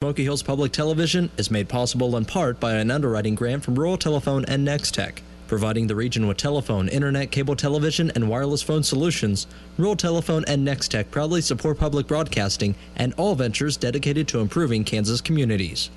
Smoky Hills Public Television is made possible in part by an underwriting grant from Rural Telephone and Nextech. Providing the region with telephone, internet, cable television, and wireless phone solutions, Rural Telephone and Nextech proudly support public broadcasting and all ventures dedicated to improving Kansas communities.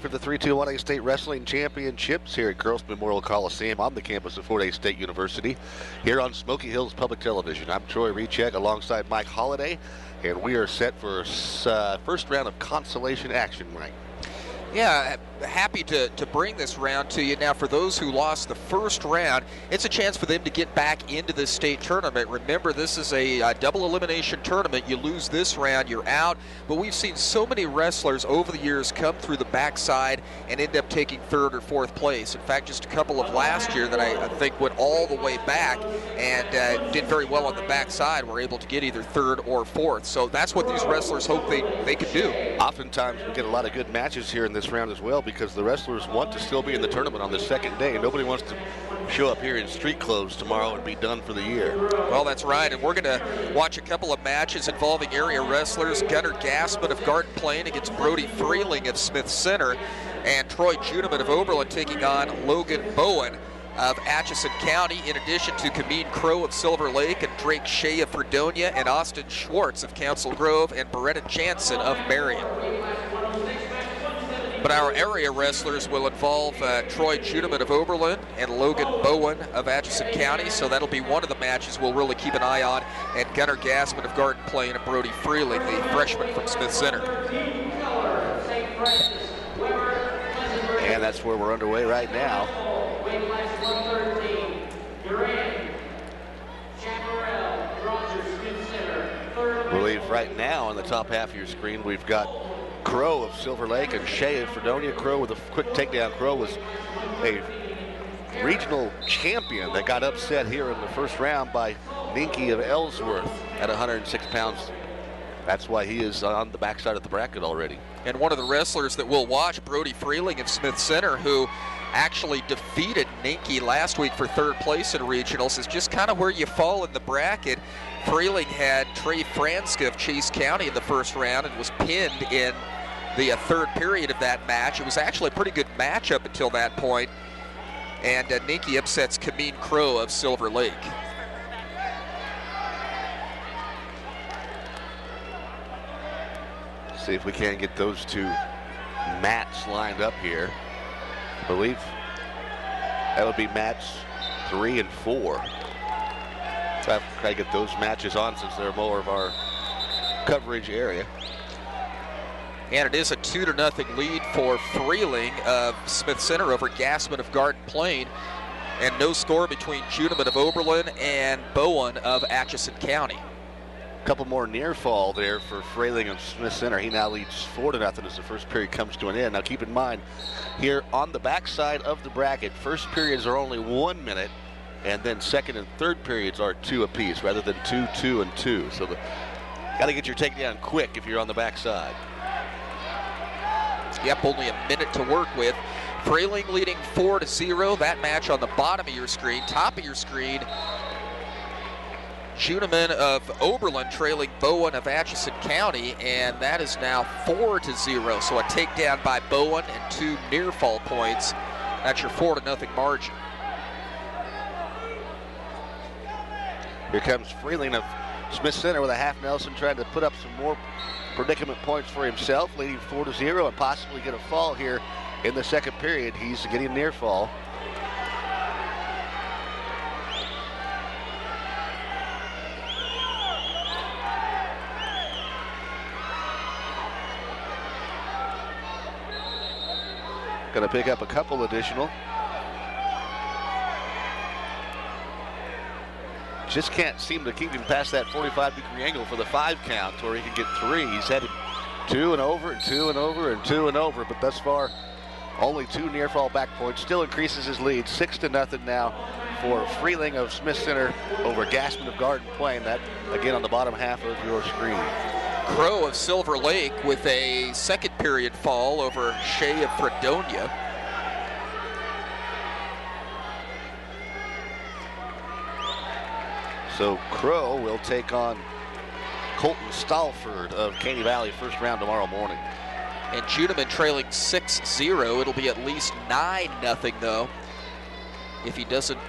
For the 3-2-1A State Wrestling Championships here at Girls Memorial Coliseum on the campus of Fort Hays State University here on Smoky Hills Public Television. I'm Troy Recheck alongside Mike Holliday, and we are set for first round of consolation action, Mike. Yeah, happy to bring this round to you. Now, for those who lost the first round, it's a chance for them to get back into the state tournament. Remember, this is a double elimination tournament. You lose this round, you're out. But we've seen so many wrestlers over the years come through the backside and end up taking third or fourth place. In fact, just a couple of last year that I think went all the way back and did very well on the backside were able to get either third or fourth. So that's what these wrestlers hope they could do. Oftentimes we get a lot of good matches here in this round as well, because the wrestlers want to still be in the tournament on the second day. Nobody wants to show up here in street clothes tomorrow and be done for the year. Well, that's right, and we're going to watch a couple of matches involving area wrestlers. Gunnar Gassman of Garden Plain against Brody Freeling of Smith Center, and Troy Juneman of Oberlin taking on Logan Bowen of Atchison County, in addition to Kameen Crow of Silver Lake and Drake Shea of Fredonia and Austin Schwartz of Council Grove and Beretta Jansen of Marion. But our area wrestlers will involve Troy Juneman of Oberlin and Logan Bowen of Atchison County, so that'll be one of the matches we'll really keep an eye on, and Gunnar Gassman of Garden Plain and Brody Freeling, the freshman from Smith Center. And that's where we're underway right now. I believe right now on the top half of your screen we've got Crow of Silver Lake and Shea of Fredonia. Crow with a quick takedown. Crow was a regional champion that got upset here in the first round by Ninky of Ellsworth at 106 pounds. That's why he is on the backside of the bracket already. And one of the wrestlers that we'll watch, Brody Freeling of Smith Center, who actually defeated Ninky last week for third place in regionals, is just kind of where you fall in the bracket. Freeling had Trey Franska of Chase County in the first round and was pinned in the third period of that match. It was actually a pretty good match up until that point. And Ninky upsets Kameen Crow of Silver Lake. See if we can get those two mats lined up here. I believe that would be mats 3 and 4. Try to get those matches on since they're more of our coverage area. And it is a 2-0 lead for Freeling of Smith Center over Gassman of Garden Plain, and no score between Juneman of Oberlin and Bowen of Atchison County. A couple more near fall there for Freeling of Smith Center. He now leads 4-0 as the first period comes to an end. Now keep in mind, here on the backside of the bracket, first periods are only 1 minute, and then second and third periods are 2 apiece rather than 2, 2, and 2. So got to get your takedown quick if you're on the backside. Yep, only a minute to work with. Freeling leading 4-0. That match on the bottom of your screen. Top of your screen, Juneman of Oberlin trailing Bowen of Atchison County, and that is now 4-0. So a takedown by Bowen and 2 near fall points. That's your 4-0 margin. Here comes Freeling of Smith Center with a half Nelson, trying to put up some more predicament points for himself, leading 4-0 and possibly get a fall here in the second period. He's getting near fall. Going to pick up a couple additional. Just can't seem to keep him past that 45-degree angle for the 5 count, where he can get 3. He's headed 2 and over and 2 and over and 2 and over, but thus far only 2 near fall back points. Still increases his lead 6-0 now for Freeling of Smith Center over Gassman of Garden Plain. That again on the bottom half of your screen. Crow of Silver Lake with a second period fall over Shea of Fredonia. So Crow will take on Colton Stalford of Caney Valley first round tomorrow morning. And Juneman trailing 6-0. It'll be at least 9-0 though if he doesn't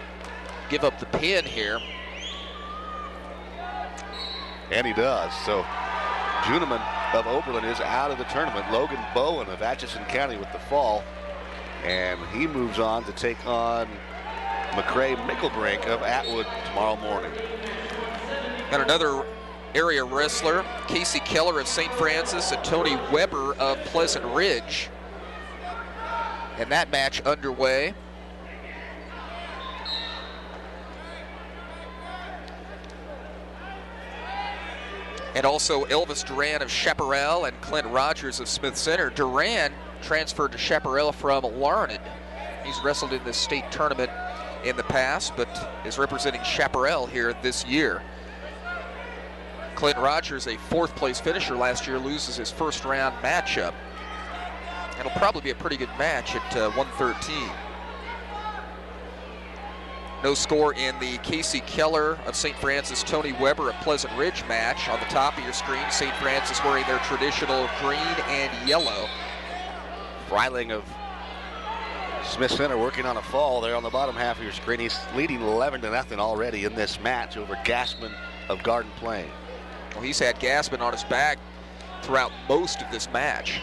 give up the pin here. And he does. So Juneman of Oberlin is out of the tournament. Logan Bowen of Atchison County with the fall. And he moves on to take on McCrae Mickelbrink of Atwood tomorrow morning. Got another area wrestler, Casey Keller of St. Francis and Tony Weber of Pleasant Ridge. And that match underway. And also Elvis Duran of Chaparral and Clint Rogers of Smith Center. Duran transferred to Chaparral from Larned. He's wrestled in the state tournament in the past, but is representing Chaparral here this year. Clint Rogers, a 4th place finisher last year, loses his first round matchup. It'll probably be a pretty good match at 113. No score in the Casey Keller of St. Francis, Tony Weber of Pleasant Ridge match. On the top of your screen, St. Francis wearing their traditional green and yellow. Freiling of Smith Center working on a fall there on the bottom half of your screen. He's leading 11-0 already in this match over Gassman of Garden Plain. Well, he's had Gassman on his back throughout most of this match.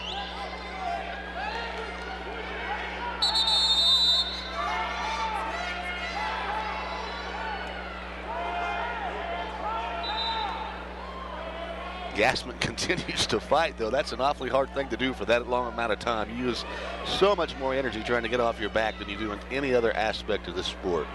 Gassman continues to fight, though. That's an awfully hard thing to do for that long amount of time. You use so much more energy trying to get off your back than you do in any other aspect of the sport.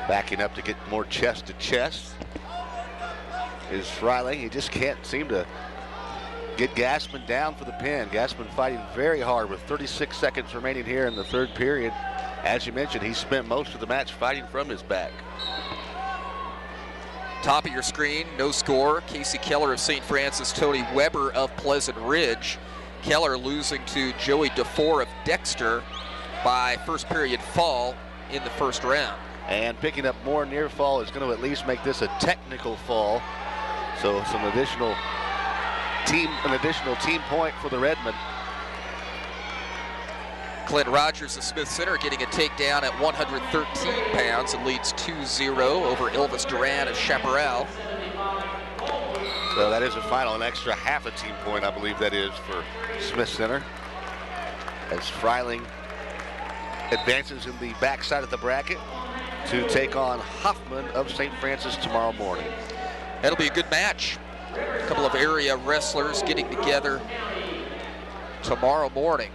Backing up to get more chest to chest is Freiling. He just can't seem to get Gassman down for the pin. Gassman fighting very hard with 36 seconds remaining here in the 3rd period. As you mentioned, he spent most of the match fighting from his back. Top of your screen, no score. Casey Keller of St. Francis, Tony Weber of Pleasant Ridge. Keller losing to Joey DeFore of Dexter by first period fall in the first round. And picking up more near fall is going to at least make this a technical fall. So an additional team point for the Redmen. Clint Rogers of Smith Center getting a takedown at 113 pounds and leads 2-0 over Elvis Duran of Chaparral. So that is a final, an extra half a team point, I believe that is for Smith Center. As Freiling advances in the backside of the bracket to take on Hoffman of St. Francis tomorrow morning. That'll be a good match. A couple of area wrestlers getting together tomorrow morning.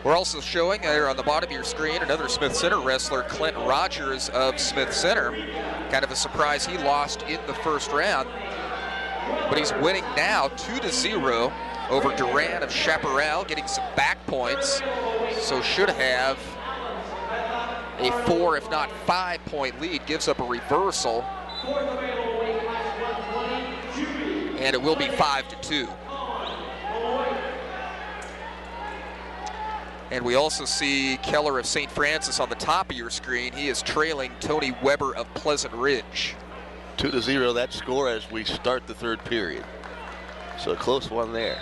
We're also showing there on the bottom of your screen another Smith Center wrestler, Clint Rogers of Smith Center. Kind of a surprise he lost in the first round, but he's winning now 2-0 over Duran of Chaparral, getting some back points, so should have a 4 if not 5 point lead. Gives up a reversal, and it will be 5-2. And we also see Keller of St. Francis on the top of your screen. He is trailing Tony Weber of Pleasant Ridge. 2-0 that score as we start the 3rd period. So a close one there.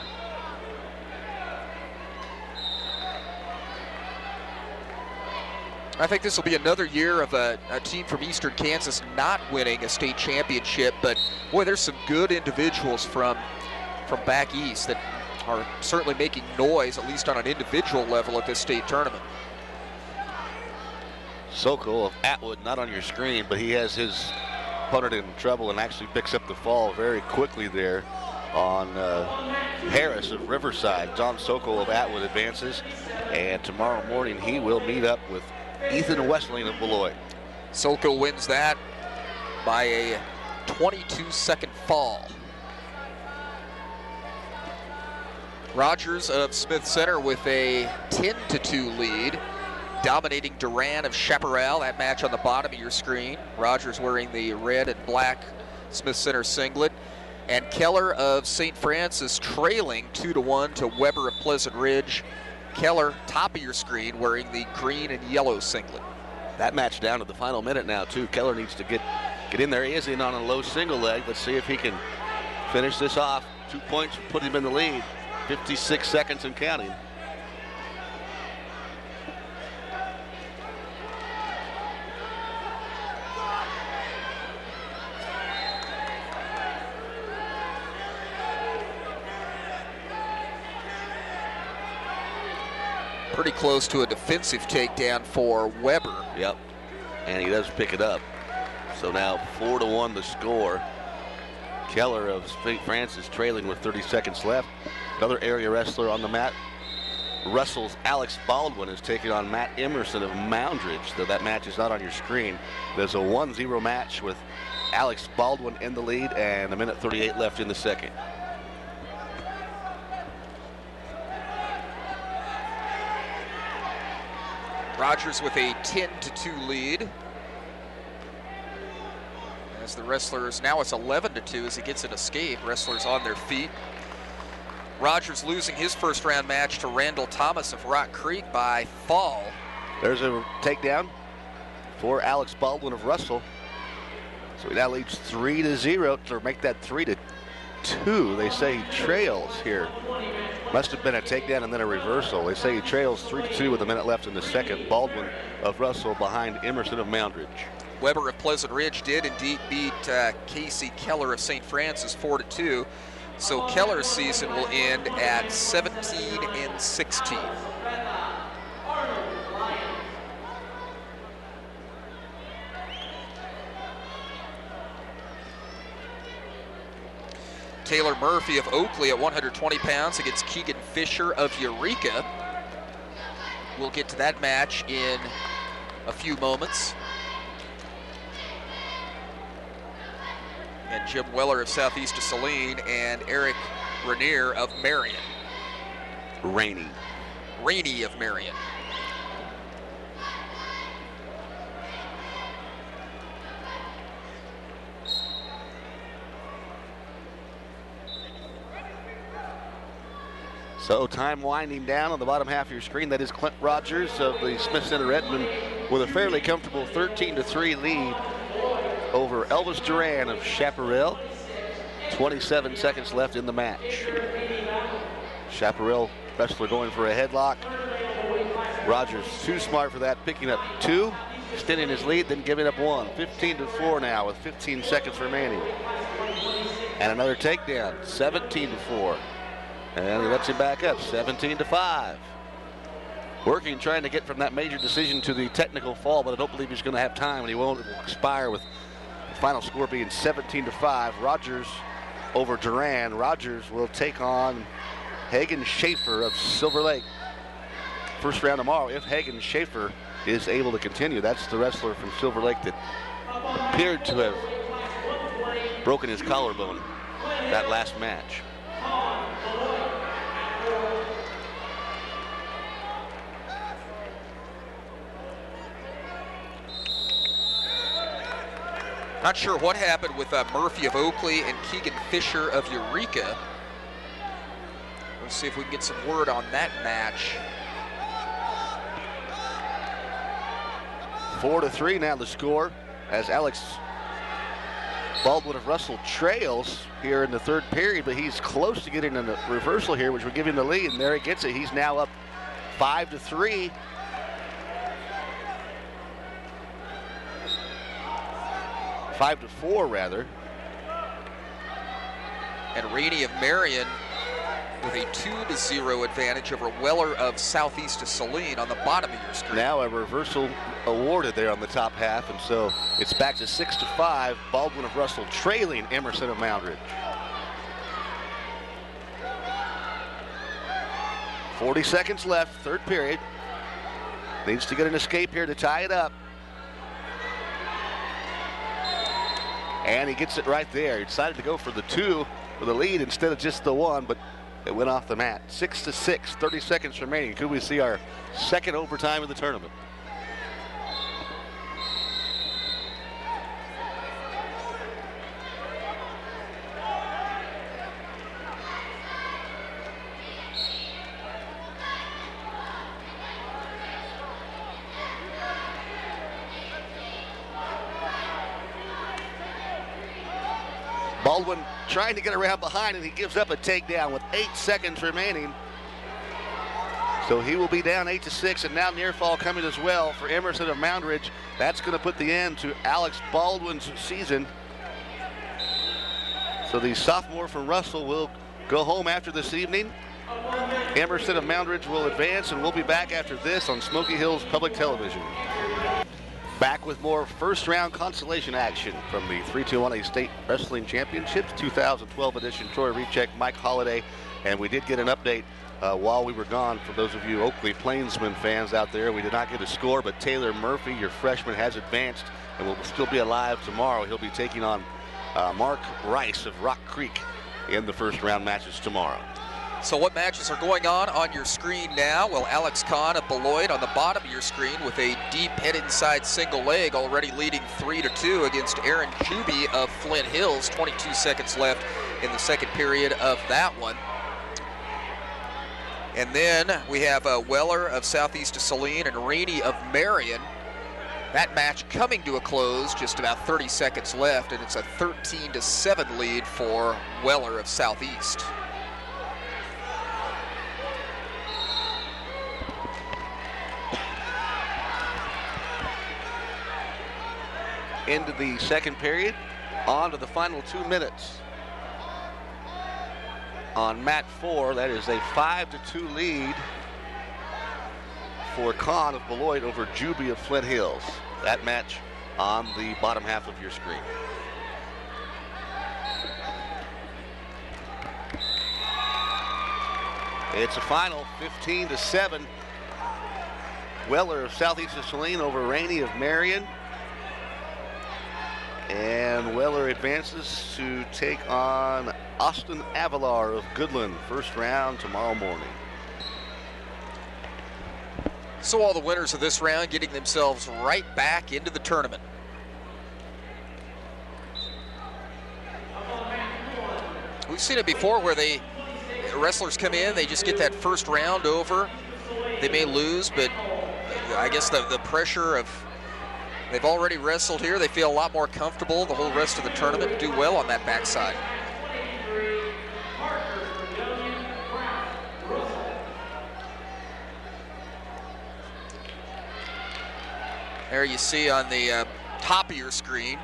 I think this will be another year of a team from Eastern Kansas not winning a state championship, but boy, there's some good individuals from back east that are certainly making noise, at least on an individual level, at this state tournament. Sokol of Atwood, not on your screen, but he has his opponent in trouble and actually picks up the fall very quickly there. on Harris of Riverside. Don Sokol of Atwood advances, and tomorrow morning he will meet up with Ethan Westling of Beloit. Sokol wins that by a 22-second fall. Rogers of Smith Center with a 10-2 lead, dominating Duran of Chaparral. That match on the bottom of your screen. Rogers wearing the red and black Smith Center singlet. And Keller of St. Francis trailing 2-1 to Weber of Pleasant Ridge. Keller, top of your screen, wearing the green and yellow singlet. That match down to the final minute now, too. Keller needs to get in there. He is in on a low single leg. Let's see if he can finish this off. 2 points would put him in the lead. 56 seconds and counting. Pretty close to a defensive takedown for Weber. Yep, and he does pick it up. So now 4-1 the score. Keller of St. Francis trailing with 30 seconds left. Another area wrestler on the mat. Russell's Alex Baldwin is taking on Matt Emerson of Moundridge, though that match is not on your screen. There's a 1-0 match with Alex Baldwin in the lead and 1:38 left in the second. Rogers with a 10-2 lead. As the wrestlers, now it's 11-2 as he gets an escape. Wrestlers on their feet. Rogers losing his first round match to Randall Thomas of Rock Creek by fall. There's a takedown for Alex Baldwin of Russell. So he now leads 3-0 to make that 3-2. They say he trails here. Must have been a takedown and then a reversal. They say he trails 3-2 with a minute left in the second. Baldwin of Russell behind Emerson of Moundridge. Weber of Pleasant Ridge did indeed beat Casey Keller of St. Francis 4-2. So Keller's season will end at 17-16. Taylor Murphy of Oakley at 120 pounds against Keegan Fisher of Eureka. We'll get to that match in a few moments. And Jim Weller of Southeast of Saline and Eric Rainier of Marion. Rainey of Marion. So time winding down on the bottom half of your screen. That is Clint Rogers of the Smith Center Edmond with a fairly comfortable 13-3 lead over Elvis Duran of Chaparral. 27 seconds left in the match. Chaparral wrestler going for a headlock. Rogers too smart for that, picking up 2, extending his lead, then giving up 1. 15-4 now with 15 seconds remaining. And another takedown, 17-4. And he lets him back up, 17-5. Working, trying to get from that major decision to the technical fall, but I don't believe he's going to have time, and he won't. It will expire with the final score being 17-5. Rogers over Duran. Rogers will take on Hagen Schaefer of Silver Lake. First round tomorrow, if Hagen Schaefer is able to continue. That's the wrestler from Silver Lake that appeared to have broken his collarbone that last match. Not sure what happened with Murphy of Oakley and Keegan Fisher of Eureka. Let's see if we can get some word on that match. 4-3 now the score as Alex Baldwin of Russell trails here in the third period, but he's close to getting a reversal here, which would give him the lead, and there he gets it. He's now up 5-3. Five to 4 rather. And Rainey of Marion with a 2-0 advantage over Weller of Southeast of Saline on the bottom of your screen. Now a reversal awarded there on the top half, and so it's back to 6-5. Baldwin of Russell trailing Emerson of Moundridge. 40 seconds left, third period. Needs to get an escape here to tie it up. And he gets it right there. He decided to go for the 2 for the lead instead of just the 1, but it went off the mat. 6-6, 30 seconds remaining. Could we see our second overtime of the tournament? Baldwin trying to get around behind, and he gives up a takedown with 8 seconds remaining. So he will be down 8-6, and now near fall coming as well for Emerson of Moundridge. That's going to put the end to Alex Baldwin's season. So the sophomore from Russell will go home after this evening. Emerson of Moundridge will advance, and we'll be back after this on Smoky Hills Public Television. Back with more first-round consolation action from the 3-2-1A State Wrestling Championships 2012 edition. Troy Recheck, Mike Holliday, and we did get an update while we were gone. For those of you Oakley Plainsman fans out there, we did not get a score, but Taylor Murphy, your freshman, has advanced and will still be alive tomorrow. He'll be taking on Mark Rice of Rock Creek in the first-round matches tomorrow. So what matches are going on your screen now? Well, Alex Kahn of Beloit on the bottom of your screen with a deep head inside single leg, already leading 3-2 against Aaron Juby of Flint Hills. 22 seconds left in the second period of that one. And then we have Weller of Southeast of Saline and Rainey of Marion. That match coming to a close, just about 30 seconds left, and it's a 13-7 lead for Weller of Southeast. Into the second period, on to the final 2 minutes. On mat 4, that is a 5-2 lead for Kahn of Beloit over Juby of Flint Hills. That match on the bottom half of your screen. It's a final 15-7. Weller of Southeast of Saline over Rainey of Marion. And Weller advances to take on Austin Avalar of Goodland. First round tomorrow morning. So all the winners of this round getting themselves right back into the tournament. We've seen it before where wrestlers come in, they just get that first round over. They may lose, but I guess the pressure of they've already wrestled here. They feel a lot more comfortable the whole rest of the tournament, do well on that backside. There you see on the top of your screen,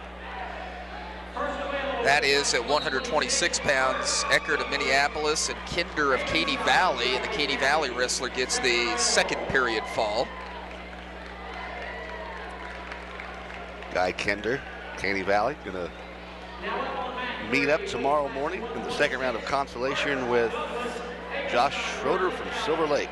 that is at 126 pounds, Eckert of Minneapolis and Kinder of Katy Valley, and the Katy Valley wrestler gets the second period fall. Guy Kinder, Katy Valley, gonna meet up tomorrow morning in the second round of consolation with Josh Schroeder from Silver Lake.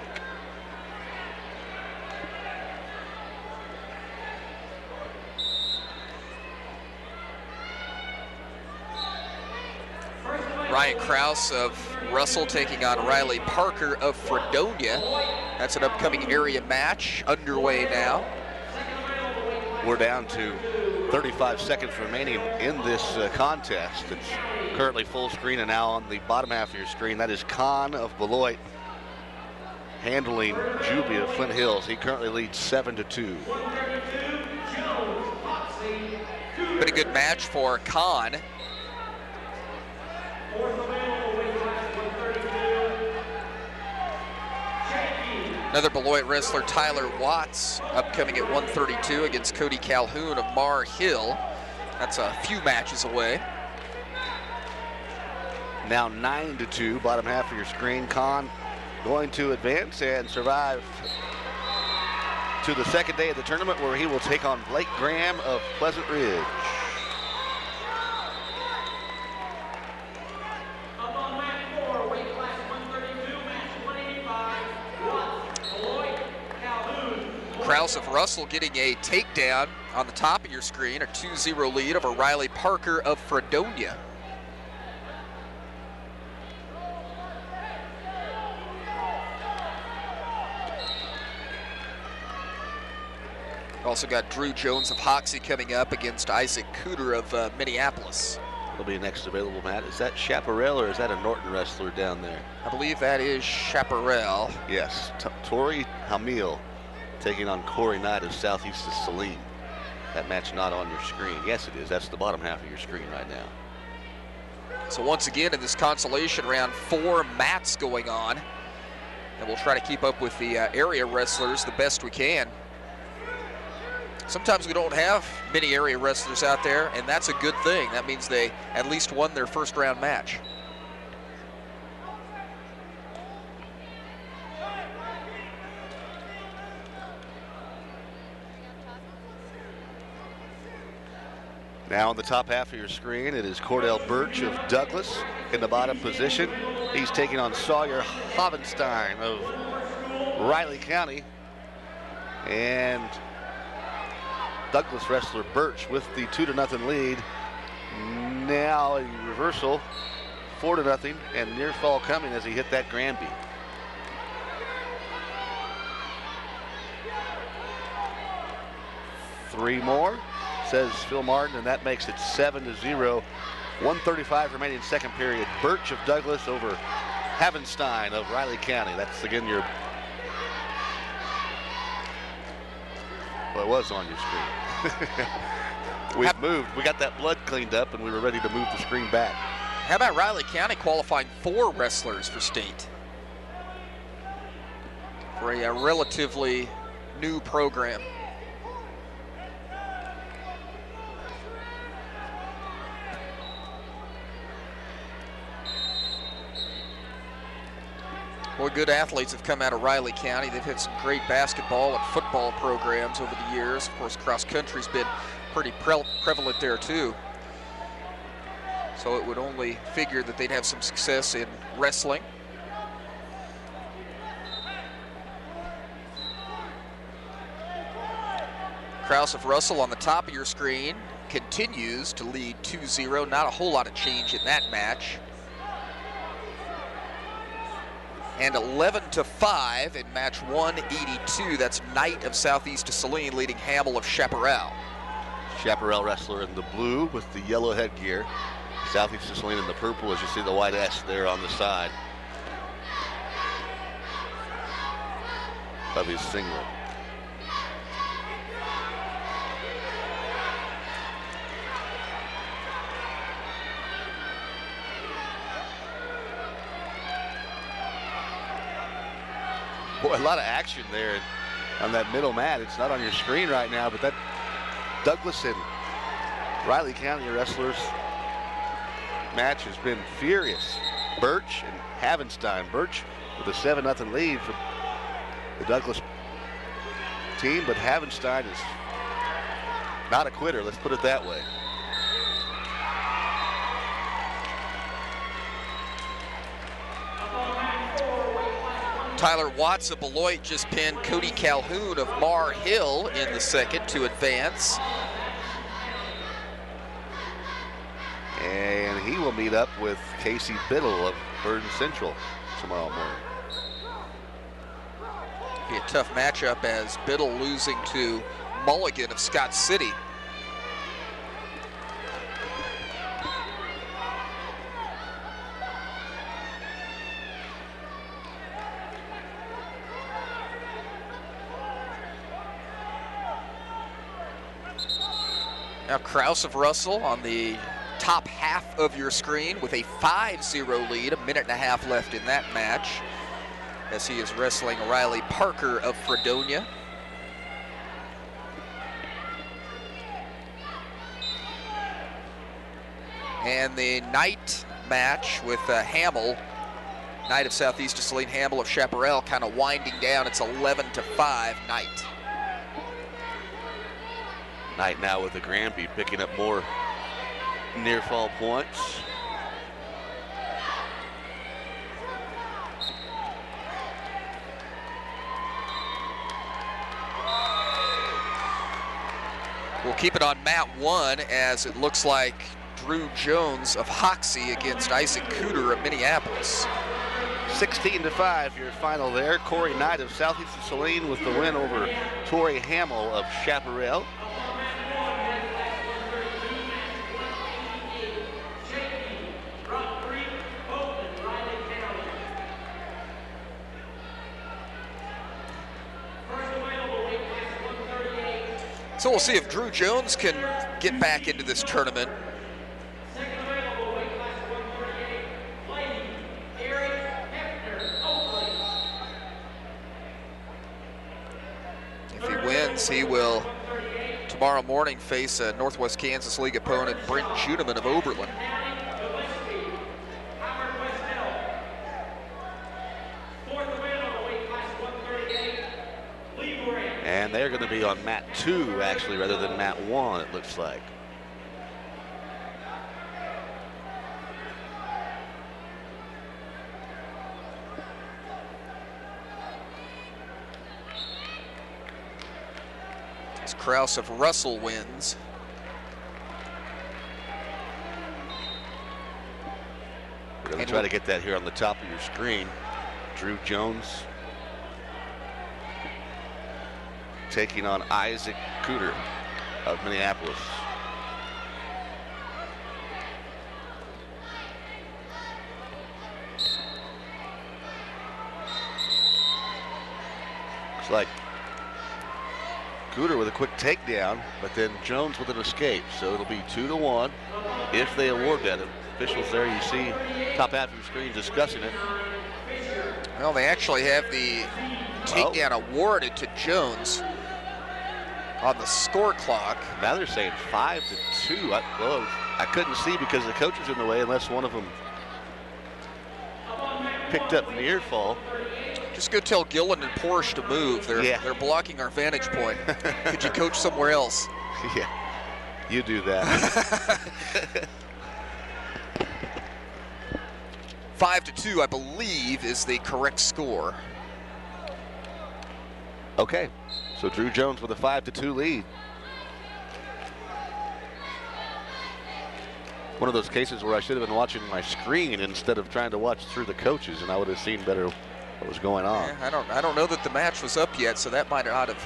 Ryan Krause of Russell taking on Riley Parker of Fredonia. That's an upcoming area match underway now. We're down to 35 seconds remaining in this contest. It's currently full screen, and now on the bottom half of your screen, that is Kahn of Beloit handling Juby of Flint Hills. He currently leads 7-2. Been a good match for Kahn. Another Beloit wrestler, Tyler Watts, upcoming at 132 against Cody Calhoun of Mar Hill. That's a few matches away. Now 9-2, bottom half of your screen. Kahn going to advance and survive to the second day of the tournament, where he will take on Blake Graham of Pleasant Ridge. Krause of Russell getting a takedown on the top of your screen, a 2-0 lead over Riley Parker of Fredonia. Also got Drew Jones of Hoxie coming up against Isaac Cooter of Minneapolis. It'll be next available, Matt. Is that Chaparral or is that a Norton wrestler down there? I believe that is Chaparral. Yes, Tori Hamil taking on Corey Knight of Southeast of Saline. That match not on your screen. Yes, it is. That's the bottom half of your screen right now. So once again in this consolation round, 4 mats going on. And we'll try to keep up with the area wrestlers the best we can. Sometimes we don't have many area wrestlers out there, and that's a good thing. That means they at least won their first round match. Now on the top half of your screen, it is Cordell Birch of Douglas in the bottom position. He's taking on Sawyer Hovenstein of Riley County. And Douglas wrestler Birch with the 2-0 lead. Now a reversal, 4-0, and near fall coming as he hit that Granby. Three more, says Phil Martin, and that makes it 7-0. 1:35 remaining second period. Birch of Douglas over Havenstein of Riley County. That's again your, well, it was on your screen. We've moved. We got that blood cleaned up and we were ready to move the screen back. How about Riley County qualifying 4 wrestlers for state? For a relatively new program. Boy, good athletes have come out of Riley County. They've had some great basketball and football programs over the years. Of course, cross country's been pretty prevalent there too. So it would only figure that they'd have some success in wrestling. Krause of Russell on the top of your screen continues to lead 2-0. Not a whole lot of change in that match. And 11-5 in match 182. That's Knight of Southeast of Saline leading Hamill of Chaparral. Chaparral wrestler in the blue with the yellow headgear. Southeast of Saline in the purple, as you see the white S there on the side of his singlet. Boy, a lot of action there on that middle mat. It's not on your screen right now, but that Douglas and Riley County wrestlers match has been furious. Birch and Havenstein. Birch with a 7-0 lead for the Douglas team, but Havenstein is not a quitter, let's put it that way. Tyler Watts of Beloit just pinned Cody Calhoun of Mar Hill in the second to advance. And he will meet up with Casey Biddle of Burden Central tomorrow morning. Be a tough matchup as Biddle losing to Mulligan of Scott City. Now Krause of Russell on the top half of your screen with a 5-0 lead, a minute and a half left in that match, as he is wrestling Riley Parker of Fredonia. And the Knight match with Hamill, Knight of Southeast of Saline, Hamill of Chaparral, kind of winding down. It's 11-5 Knight. Knight now with the Granby picking up more near fall points. We'll keep it on mat 1 as it looks like Drew Jones of Hoxie against Isaac Cooter of Minneapolis. 16-5 your final there. Corey Knight of Southeastern Saline with the win over Torrey Hamill of Chaparral. So we'll see if Drew Jones can get back into this tournament. If he wins, he will tomorrow morning face a Northwest Kansas League opponent, Brent Juneman of Oberlin. And they're going to be on mat 2, actually, rather than mat 1, it looks like. As Krause of Russell wins. We're going to try to get that here on the top of your screen. Drew Jones taking on Isaac Cooter of Minneapolis. Looks like Cooter with a quick takedown, but then Jones with an escape. So it'll be 2-1 if they award that. Officials there, you see top half of your screen discussing it. Well, they actually have the takedown awarded to Jones on the score clock. Now they're saying 5-2. I couldn't see because the coach was in the way unless one of them picked up near fall. Just go tell Gillen and Porsche to move. They're blocking our vantage point. Could you coach somewhere else? Yeah, you do that. 5-2, I believe, is the correct score. Okay, so Drew Jones with a 5-2 lead. One of those cases where I should have been watching my screen instead of trying to watch through the coaches, and I would have seen better what was going on. Yeah, I don't know that the match was up yet, so that might not have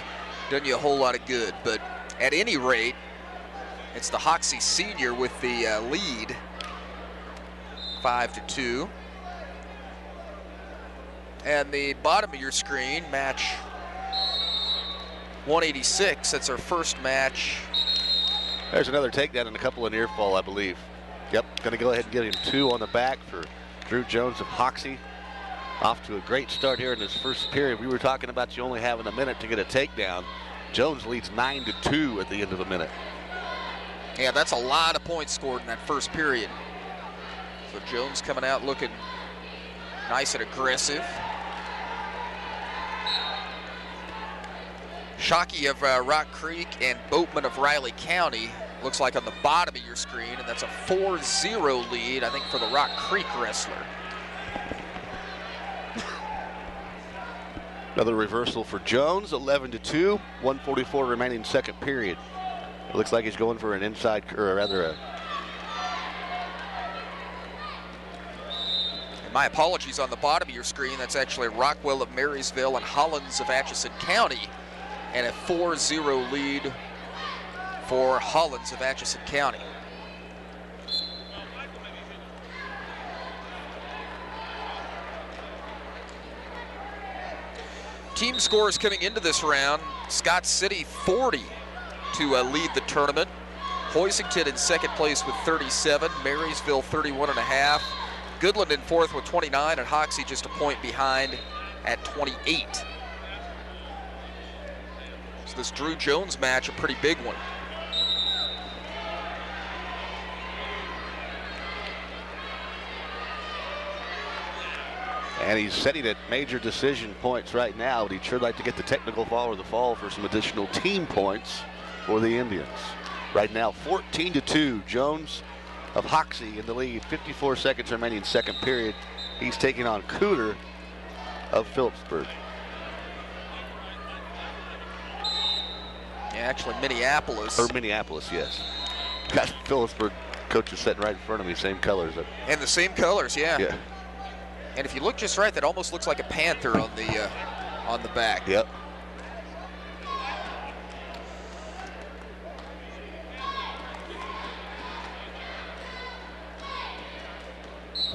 done you a whole lot of good. But at any rate, it's the Hoxie senior with the lead, 5-2. And the bottom of your screen, match 186. That's our first match. There's another takedown and a couple of near fall, I believe. Yep, going to go ahead and get him 2 on the back for Drew Jones of Hoxie. Off to a great start here in this first period. We were talking about you only having a minute to get a takedown. Jones leads 9-2 at the end of the minute. Yeah, that's a lot of points scored in that first period. So Jones coming out looking nice and aggressive. Shockey of Rock Creek and Boatman of Riley County looks like on the bottom of your screen, and that's a 4-0 lead, I think, for the Rock Creek wrestler. Another reversal for Jones, 11-2, 144 remaining second period. It looks like he's going for an inside, or rather a... And my apologies, on the bottom of your screen, that's actually Rockwell of Marysville and Hollins of Atchison County, and a 4-0 lead for Hollins of Atchison County. Team scores coming into this round: Scott City 40 to lead the tournament. Hoisington in second place with 37, Marysville 31.5, Goodland in fourth with 29, and Hoxie just a point behind at 28. So this Drew Jones match, a pretty big one. And he's setting at major decision points right now, but he'd sure like to get the technical fall or the fall for some additional team points for the Indians. Right now, 14-2, Jones of Hoxie in the lead, 54 seconds remaining second period. He's taking on Cooter of Phillipsburg. Actually, Minneapolis. Or Minneapolis, yes. Got Phillipsburg coaches sitting right in front of me, same colors. And the same colors, yeah. Yeah. And if you look just right, that almost looks like a panther on the back. Yep.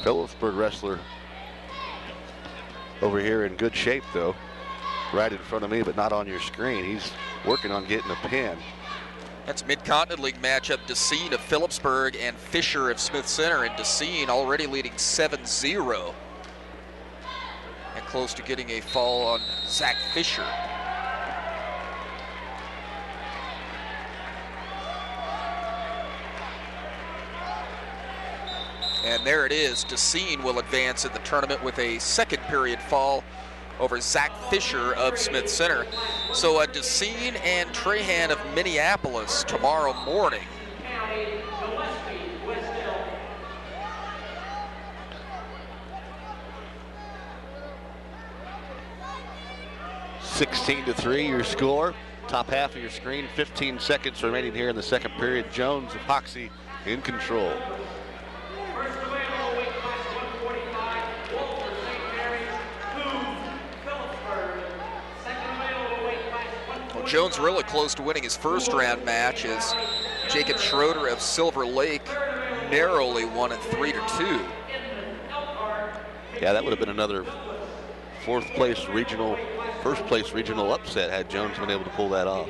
Phillipsburg wrestler over here in good shape, though. Right in front of me, but not on your screen. He's working on getting a pin. That's Mid-Continent League matchup, Decene of Phillipsburg and Fisher of Smith Center. And Decene already leading 7-0. And close to getting a fall on Zach Fisher. And there it is. Decene will advance in the tournament with a second period fall over Zach Fisher of Smith Center. So Decene and Trahan of Minneapolis tomorrow morning. (16-3) your score. Top half of your screen. 15 seconds remaining here in the second period. Jones of Hoxie in control. Jones really close to winning his first round match as Jacob Schroeder of Silver Lake narrowly won it 3-2. Yeah, that would have been another first place regional upset had Jones been able to pull that off.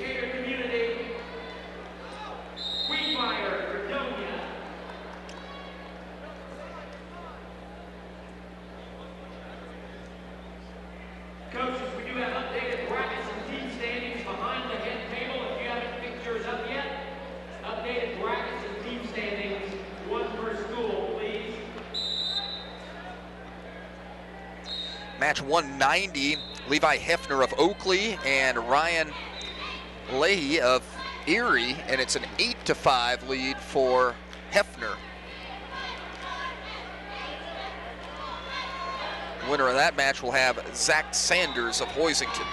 Match 190, Levi Hefner of Oakley and Ryan Leahy of Erie, and it's an 8-5 lead for Hefner. The winner of that match will have Zach Sanders of Hoisington.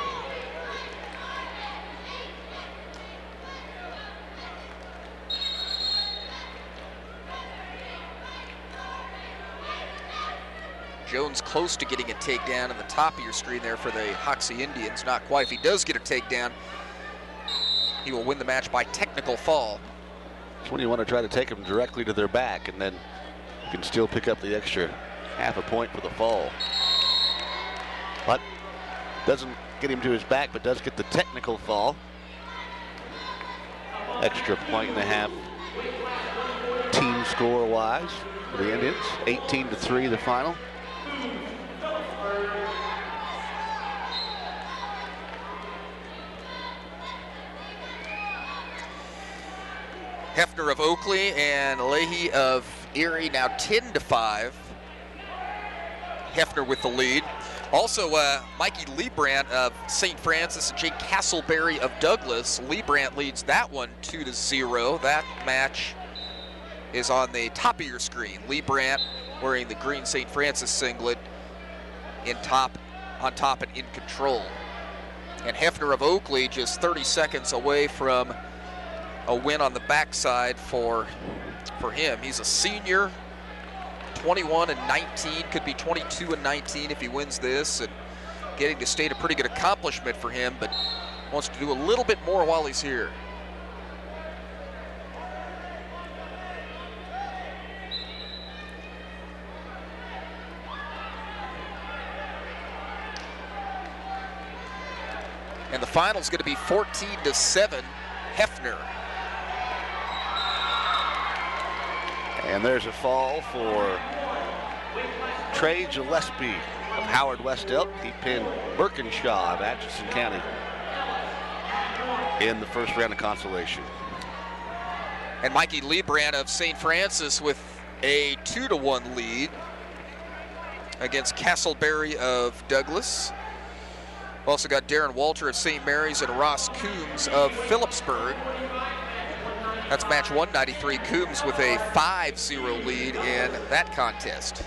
Jones close to getting a takedown on the top of your screen there for the Hoxie Indians. Not quite. If he does get a takedown, he will win the match by technical fall. That's when you want to try to take them directly to their back, and then you can still pick up the extra half a point for the fall. But doesn't get him to his back, but does get the technical fall. Extra point and a half team score-wise for the Indians. 18-3 the final. Hefner of Oakley and Leahy of Erie now 10-5. Hefner with the lead. Also, Mikey Leibrandt of St. Francis and Jake Castleberry of Douglas. Leibrandt leads that one 2-0. That match is on the top of your screen. Leibrandt wearing the green St. Francis singlet on top and in control. And Hefner of Oakley just 30 seconds away from a win on the backside for him. He's a senior, 21-19, could be 22-19 if he wins this, and getting to state a pretty good accomplishment for him, but wants to do a little bit more while he's here. And the final's going to be 14-7, Hefner. And there's a fall for Trey Gillespie of Howard West Elk. He pinned Birkinshaw of Atchison County in the first round of Consolation. And Mikey Leibrandt of St. Francis with a 2-1 lead against Castleberry of Douglas. We've also got Darren Walter of St. Mary's and Ross Coombs of Phillipsburg. That's match 193. Coombs with a 5-0 lead in that contest.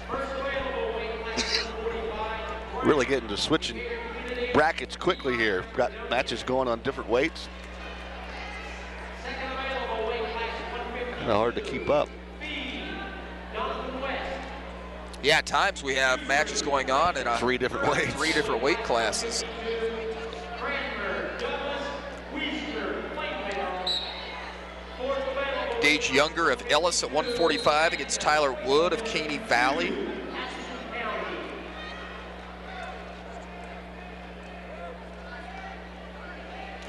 Really getting to switching brackets quickly here. Got matches going on different weights. Kind of hard to keep up. Yeah, at times we have matches going on in three different weight classes. Gage Younger of Ellis at 145 against Tyler Wood of Caney Valley.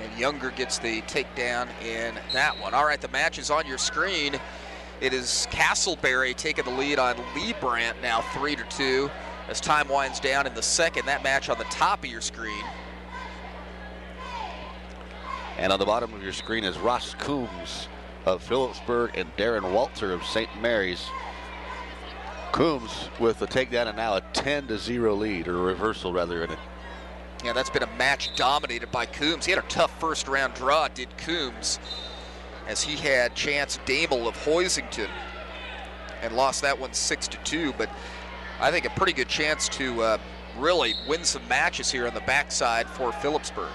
And Younger gets the takedown in that one. All right, the match is on your screen. It is Castleberry taking the lead on Lee Brandt now 3-2 as time winds down in the second. That match on the top of your screen. And on the bottom of your screen is Ross Coombs of Phillipsburg and Darren Walter of St. Mary's. Coombs with the takedown and now a 10-0 lead, or a reversal rather, in it. Yeah, that's been a match dominated by Coombs. He had a tough first round draw, did Coombs, as he had Chance Damel of Hoisington and lost that one 6-2, but I think a pretty good chance to really win some matches here on the backside for Phillipsburg.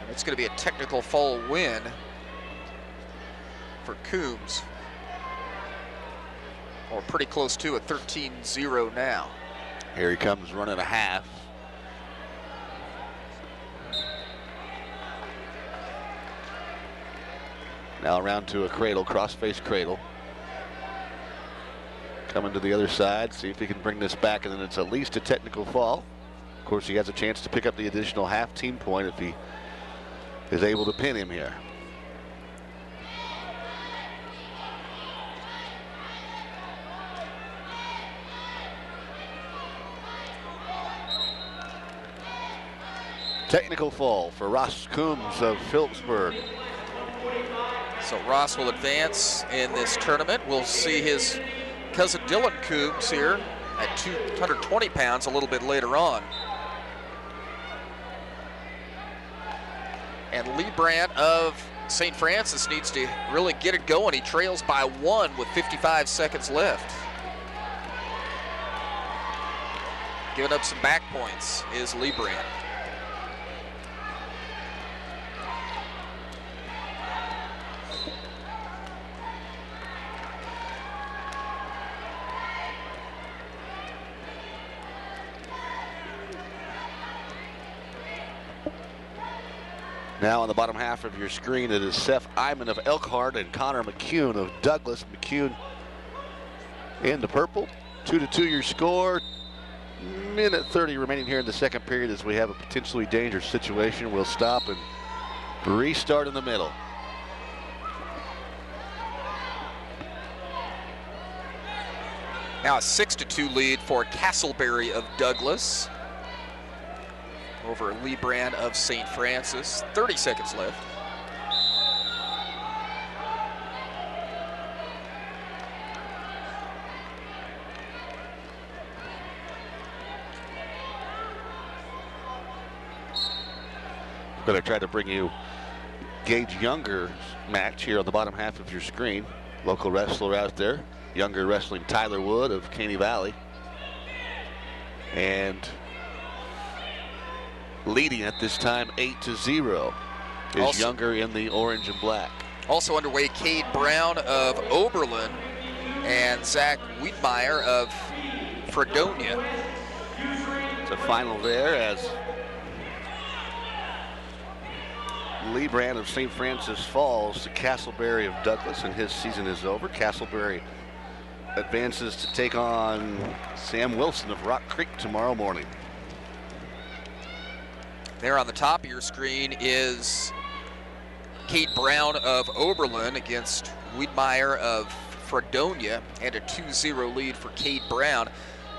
And it's going to be a technical fall win for Coombs, or pretty close to a 13-0 now. Here he comes running a half. Now around to a cradle, cross-face cradle. Coming to the other side, see if he can bring this back, and then it's at least a technical fall. Of course, he has a chance to pick up the additional half team point if he is able to pin him here. Technical fall for Ross Coombs of Phillipsburg. So Ross will advance in this tournament. We'll see his cousin Dylan Coombs here at 220 pounds a little bit later on. And Lee Brandt of St. Francis needs to really get it going. He trails by 1 with 55 seconds left. Giving up some back points is Lee Brandt. Now on the bottom half of your screen, it is Seth Iman of Elkhart and Connor McCune of Douglas. McCune in the purple. 2-2 your score. Minute 30 remaining here in the second period as we have a potentially dangerous situation. We'll stop and restart in the middle. Now a 6-2 lead for Castleberry of Douglas over Lee Brandt of St. Francis. 30 seconds left. I'm going to try to bring you Gage Younger's match here on the bottom half of your screen. Local wrestler out there. Younger wrestling Tyler Wood of Caney Valley. And leading at this time 8-0 is also Younger in the orange and black. Also underway, Cade Brown of Oberlin and Zach Wiedmeyer of Fredonia. It's a final there as Lee Brandt of St. Francis falls to Castleberry of Douglas, and his season is over. Castleberry advances to take on Sam Wilson of Rock Creek tomorrow morning. There on the top of your screen is Cade Brown of Oberlin against Wiedmeyer of Fredonia, and a 2-0 lead for Cade Brown,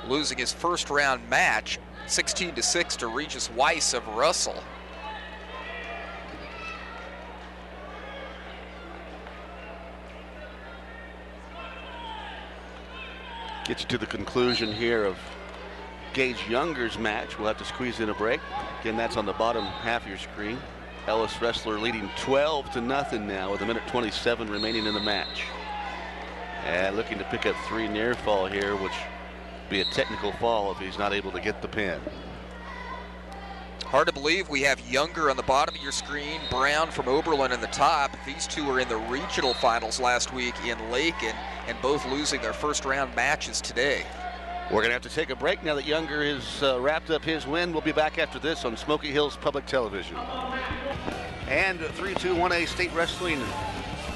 losing his first round match 16-6 to Regis Weiss of Russell. Gets you to the conclusion here of Gage Younger's match. We'll have to squeeze in a break. Again, that's on the bottom half of your screen. Ellis wrestler leading 12-0 now with 1:27 remaining in the match. And looking to pick up 3 near fall here, which would be a technical fall if he's not able to get the pin. Hard to believe we have Younger on the bottom of your screen, Brown from Oberlin in the top. These two were in the regional finals last week in Lakin and both losing their first round matches today. We're going to have to take a break now that Younger has wrapped up his win. We'll be back after this on Smoky Hills Public Television. And 3-2-1A State Wrestling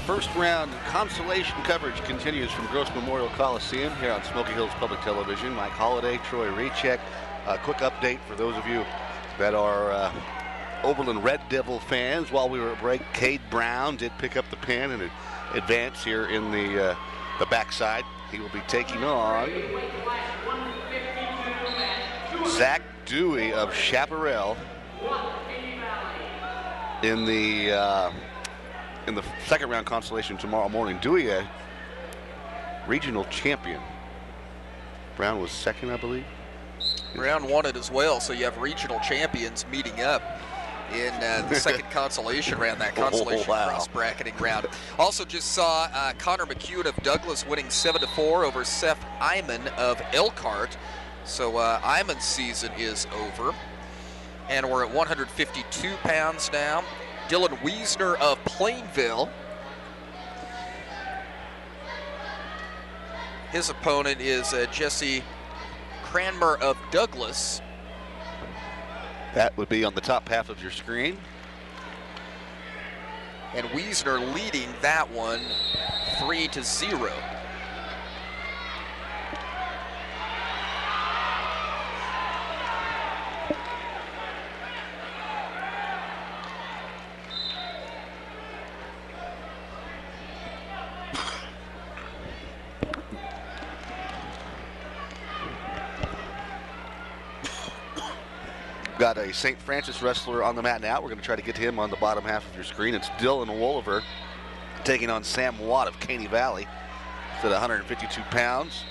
first round consolation coverage continues from Gross Memorial Coliseum here on Smoky Hills Public Television. Mike Holliday, Troy Rechek. A quick update for those of you that are Oberlin Red Devil fans. While we were at break, Cade Brown did pick up the pin and advance here in the backside. He will be taking on Zach Dewey of Chaparral in the second round consolation tomorrow morning. Dewey, a regional champion. Brown was second, I believe. Brown won it as well, so you have regional champions meeting up in the second consolation round, that consolation cross-bracketing round. Also just saw Connor McEwen of Douglas winning 7-4 over Seth Iman of Elkhart. So Iman's season is over. And we're at 152 pounds now. Dylan Wiesner of Plainville. His opponent is Jesse Cranmer of Douglas. That would be on the top half of your screen. And Wiesner leading that one 3-0. Got a St. Francis wrestler on the mat now. We're going to try to get him on the bottom half of your screen. It's Dylan Wolliver taking on Sam Watt of Caney Valley. It's at 152 pounds.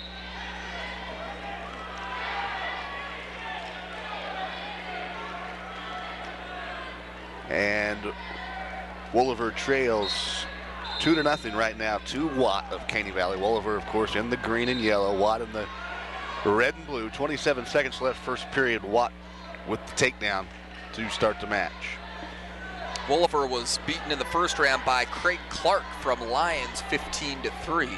And Wolliver trails 2-0 right now to Watt of Caney Valley. Wolliver, of course, in the green and yellow. Watt in the red and blue. 27 seconds left first period. Watt with the takedown to start the match. Wolliver was beaten in the first round by Craig Clark from Lions 15-3.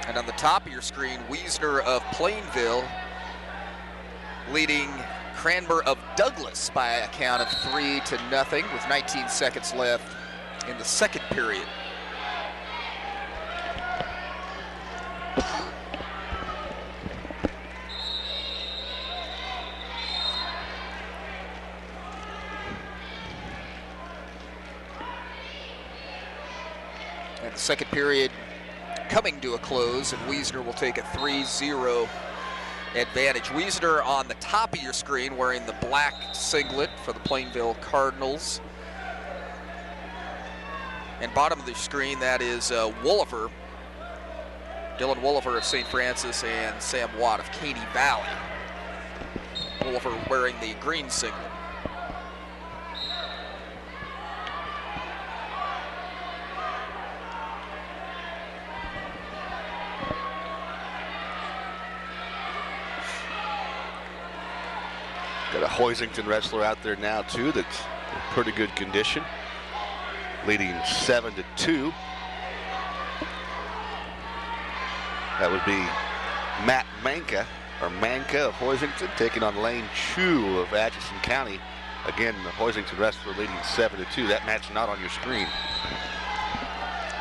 And on the top of your screen, Wiesner of Plainville leading Cranmer of Douglas by a count of 3-0 with 19 seconds left in the second period. And the second period coming to a close, and Wiesner will take a 3-0 advantage. Wiesner on the top of your screen wearing the black singlet for the Plainville Cardinals. And bottom of the screen, that is Wolliver, Dylan Wolliver of St. Francis, and Sam Watt of Caney Valley. Wolliver wearing the green singlet. Got a Hoisington wrestler out there now too that's in pretty good condition, leading 7-2. That would be Matt Manka of Hoisington taking on Lane Chu of Atchison County. Again, the Hoisington wrestler leading 7-2. That match not on your screen.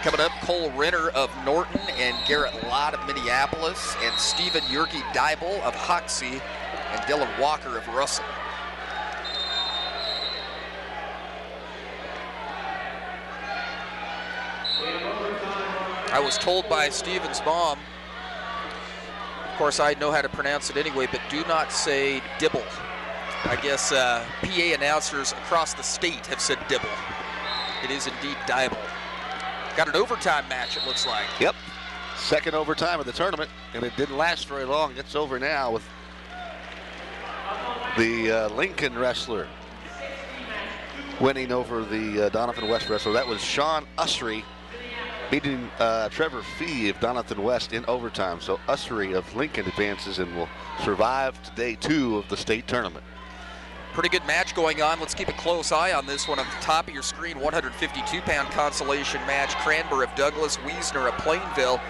Coming up, Cole Renner of Norton and Garrett Lott of Minneapolis, and Stephen Yerke Dybel of Hoxie, and Dylan Walker of Russell. I was told by Stephen's mom, of course I know how to pronounce it anyway, but do not say Dibble. I guess PA announcers across the state have said Dibble. It is indeed Dybel. Got an overtime match, it looks like. Yep, second overtime of the tournament, and it didn't last very long. It's over now with the Lincoln wrestler winning over the Donovan West wrestler. That was Sean Usry beating Trevor Fee of Donathan West in overtime. So Ussery of Lincoln advances and will survive to day 2 of the state tournament. Pretty good match going on. Let's keep a close eye on this one. On the top of your screen, 152-pound consolation match. Cranber of Douglas, Wiesner of Plainville.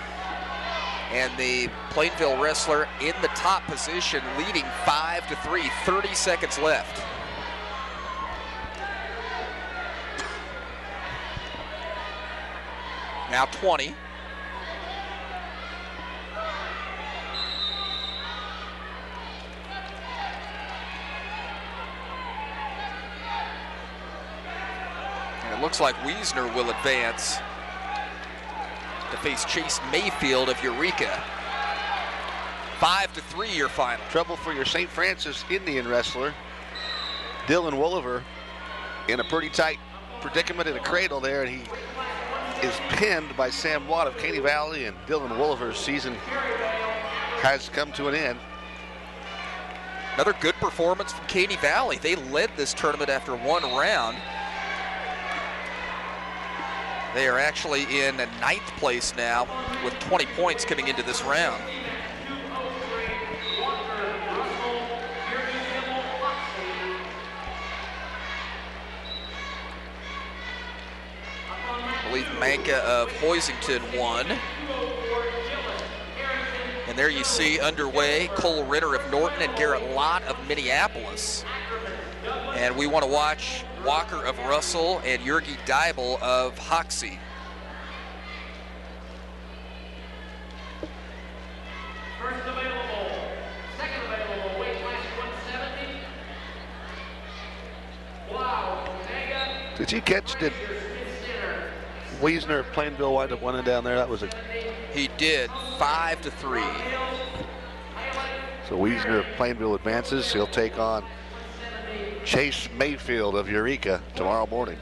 And the Plainville wrestler in the top position, leading 5-3, 30 seconds left. Now 20. And it looks like Wiesner will advance to face Chase Mayfield of Eureka. 5-3 your final. Trouble for your St. Francis Indian wrestler, Dylan Wolliver, in a pretty tight predicament in a cradle there, and he is pinned by Sam Watt of Caney Valley, and Dylan Wolliver's season has come to an end. Another good performance from Caney Valley. They led this tournament after 1 round. They are actually in 9th place now with 20 points coming into this round. I believe Manka of Hoisington won. And there you see underway Cole Ritter of Norton and Garrett Lott of Minneapolis. And we want to watch Walker of Russell and Jurgi Deibel of Hoxie. First available, second available, weight class 170. Wow, Omega. Did you catch, did Wiesner of Plainville wind up winning down there? That was a... He did, 5-3. So Wiesner of Plainville advances. He'll take on Chase Mayfield of Eureka tomorrow morning.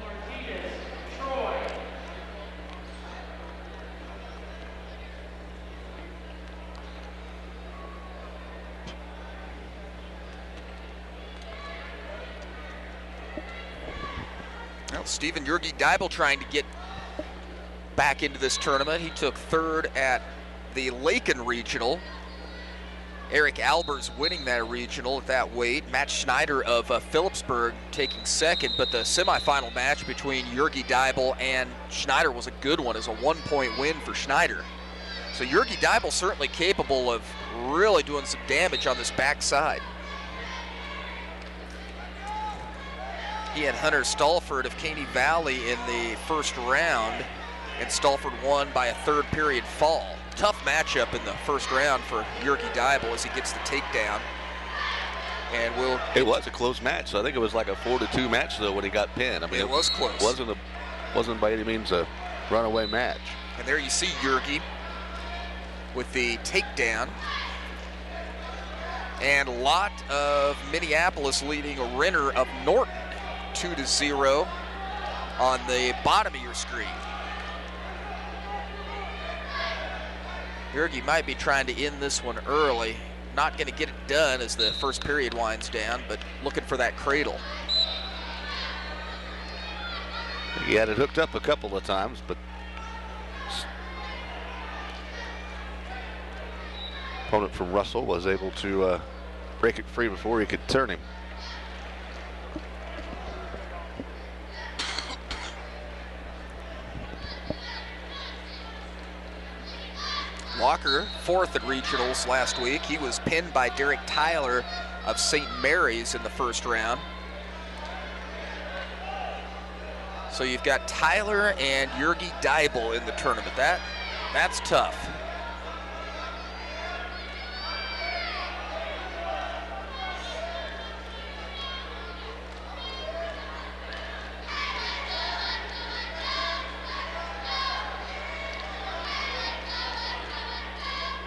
Well, Stephen Jurgi Deibel trying to get back into this tournament. He took 3rd at the Laken Regional. Eric Albers winning that regional at that weight. Matt Schneider of Phillipsburg taking 2nd, but the semifinal match between Jurgi Deibel and Schneider was a good one as a 1-point win for Schneider. So Jurgi Deibel certainly capable of really doing some damage on this backside. He had Hunter Stallford of Caney Valley in the first round, and Stallford won by a 3rd period fall. Tough matchup in the first round for Jurgi Deibel as he gets the takedown. And it was a close match. So I think it was like a 4-2 match though when he got pinned. I mean, it was close. Wasn't by any means a runaway match. And there you see Jurgi with the takedown. And Lott of Minneapolis leading Renner of Norton 2-0 on the bottom of your screen. Jurgi might be trying to end this one early. Not going to get it done as the first period winds down, but looking for that cradle. He had it hooked up a couple of times, but opponent from Russell was able to break it free before he could turn him. Walker, 4th at regionals last week. He was pinned by Derek Tyler of St. Mary's in the first round. So you've got Tyler and Jurgi Deibel in the tournament. That's tough.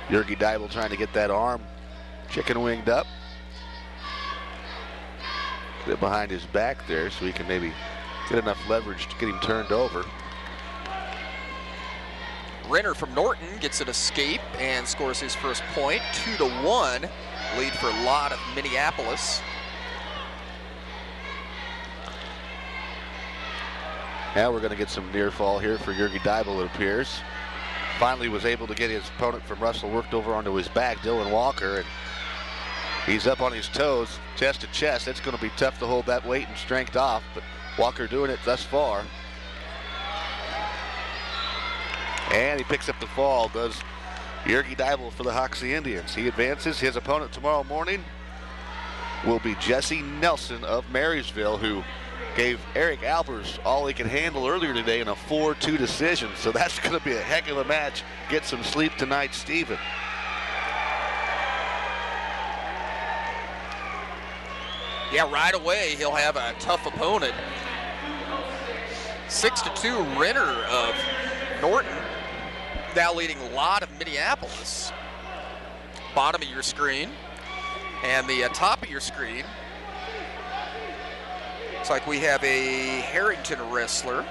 Jurgi Deibel trying to get that arm chicken winged up. Get it behind his back there so he can maybe get enough leverage to get him turned over. Renner from Norton gets an escape and scores his first point. 2-1 lead for Lott of Minneapolis. Now we're going to get some near fall here for Jurgi Deibel, it appears. Finally was able to get his opponent from Russell worked over onto his back, Dylan Walker, and he's up on his toes, chest to chest. It's going to be tough to hold that weight and strength off, but Walker doing it thus far. And he picks up the fall, does Jurgi Deibel for the Hoxie Indians. He advances. His opponent tomorrow morning will be Jesse Nelson of Marysville, who gave Eric Albers all he could handle earlier today in a 4-2 decision. So that's going to be a heck of a match. Get some sleep tonight, Steven. Yeah, right away he'll have a tough opponent. 6-2 Renner of Norton, now leading a lot of Minneapolis. Bottom of your screen. And the top of your screen, looks like we have a Harrington wrestler.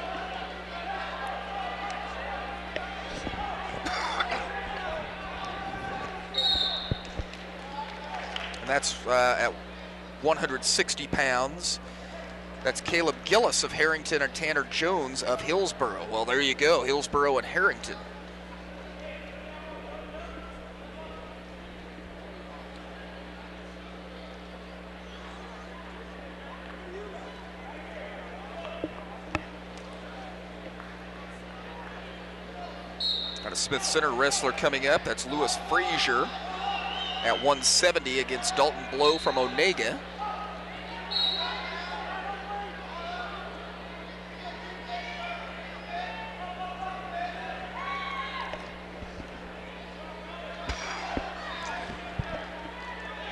And that's at 160 pounds. That's Caleb Gillis of Harrington and Tanner Jones of Hillsboro. Well, there you go, Hillsboro and Harrington. Got a Smith Center wrestler coming up. That's Lewis Frazier at 170 against Dalton Blow from Onega.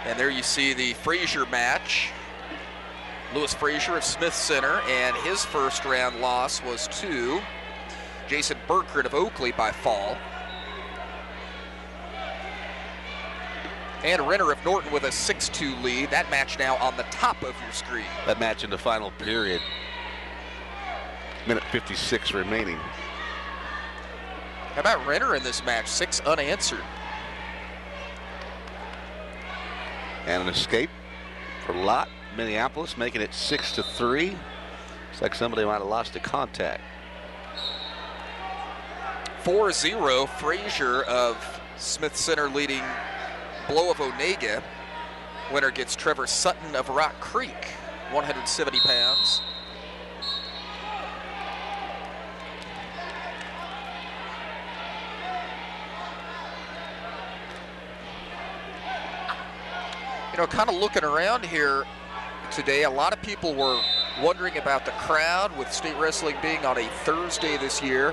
And there you see the Frazier match. Lewis Frazier of Smith Center, and his first round loss was to Jason Burkert of Oakley by fall. And Renner of Norton with a 6-2 lead. That match now on the top of your screen. That match in the final period. Minute 56 remaining. How about Renner in this match? 6 unanswered. And an escape for Lott. Minneapolis making it 6-3. Looks like somebody might have lost a contact. 4-0, Frazier of Smith Center leading Blow of Onega. Winner gets Trevor Sutton of Rock Creek, 170 pounds. You know, kind of looking around here today, a lot of people were wondering about the crowd with state wrestling being on a Thursday this year.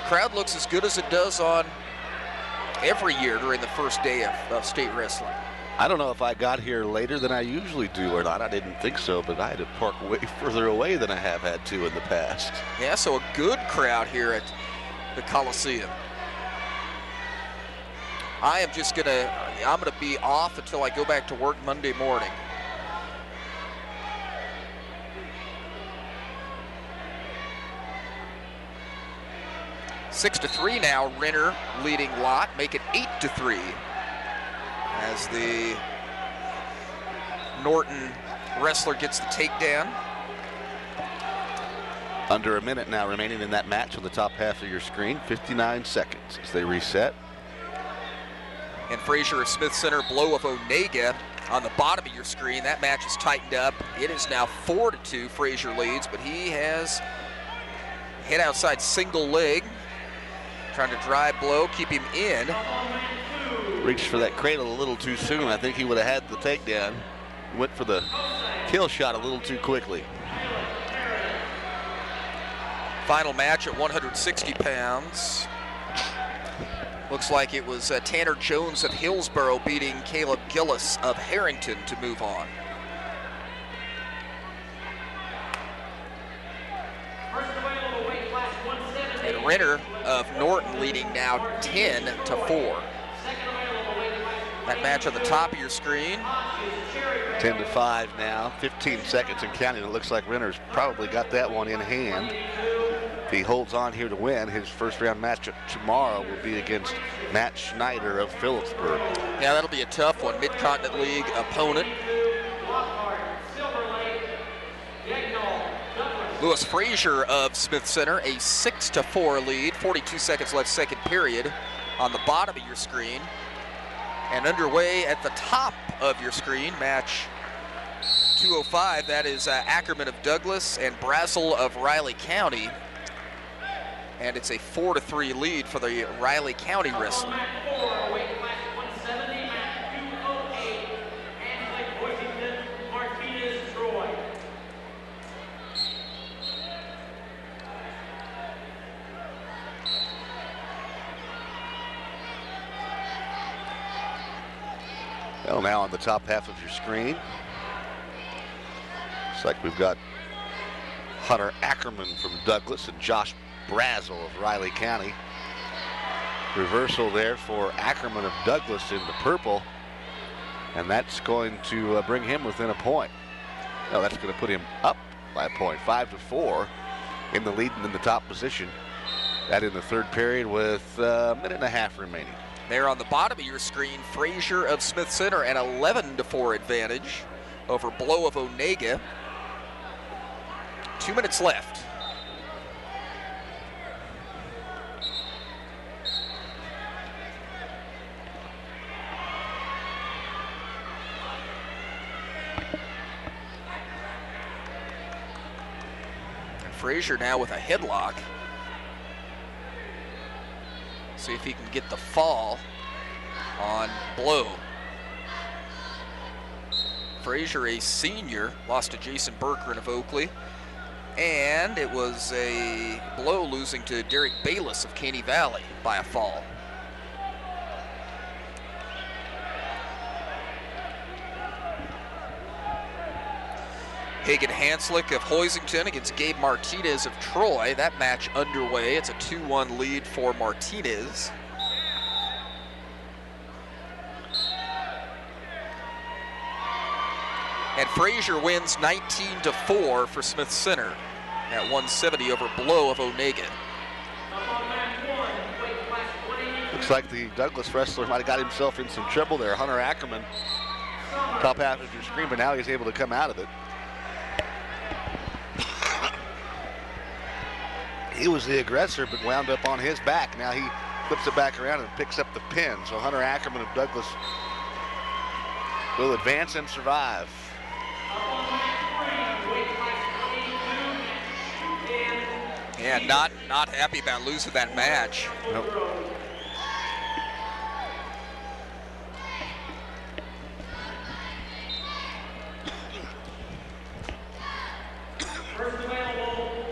Crowd looks as good as it does on every year during the first day of state wrestling. I don't know if I got here later than I usually do or not. I didn't think so, but I had to park way further away than I have had to in the past. Yeah, so a good crowd here at the Coliseum. I'm gonna be off until I go back to work Monday morning. Six to 3 now, Renner leading Lott, make it 8-3 as the Norton wrestler gets the takedown. Under a minute now remaining in that match on the top half of your screen, 59 seconds as they reset. And Frazier of Smith Center, Blow of Onega on the bottom of your screen. That match is tightened up. It is now 4-2, Frazier leads, but he has head outside single leg. Trying to drive Blow, keep him in. Reached for that cradle a little too soon. I think he would have had the takedown. Went for the kill shot a little too quickly. Final match at 160 pounds. Looks like it was Tanner Jones of Hillsboro beating Caleb Gillis of Harrington to move on. And Renner of Norton leading now 10-4. That match on the top of your screen. 10-5 now, 15 seconds and counting. It looks like Renner's probably got that one in hand. If he holds on here to win, his first round match tomorrow will be against Matt Schneider of Phillipsburg. Yeah, that'll be a tough one. Mid-Continent League opponent. Lewis Frazier of Smith Center, a 6-4 lead. 42 seconds left, second period, on the bottom of your screen. And underway at the top of your screen, match 205. That is Ackerman of Douglas and Brazel of Riley County. And it's a 4-3 lead for the Riley County wrestler. Well, now on the top half of your screen, looks like we've got Hunter Ackerman from Douglas and Josh Brazel of Riley County. Reversal there for Ackerman of Douglas in the purple, and that's going to bring him within a point. No, that's going to put him up by a point, 5-4 in the lead and in the top position. That in the third period with a minute and a half remaining. There on the bottom of your screen, Frazier of Smith Center, an 11-4 advantage over Blow of Onega. 2 minutes left. And Frazier now with a headlock. See if he can get the fall on Blow. Frazier, a senior, lost to Jason Berkran of Oakley. And it was a Blow losing to Derek Bayless of Caney Valley by a fall. Hagen Hanslick of Hoisington against Gabe Martinez of Troy. That match underway. It's a 2-1 lead for Martinez. And Frazier wins 19-4 for Smith Center at 170 over Blow of Onega. Looks like the Douglas wrestler might have got himself in some trouble there. Hunter Ackerman, top half of your screen, but now he's able to come out of it. He was the aggressor, but wound up on his back. Now he flips it back around and picks up the pin. So Hunter Ackerman of Douglas will advance and survive. Yeah, not happy about losing that match. Nope. First available,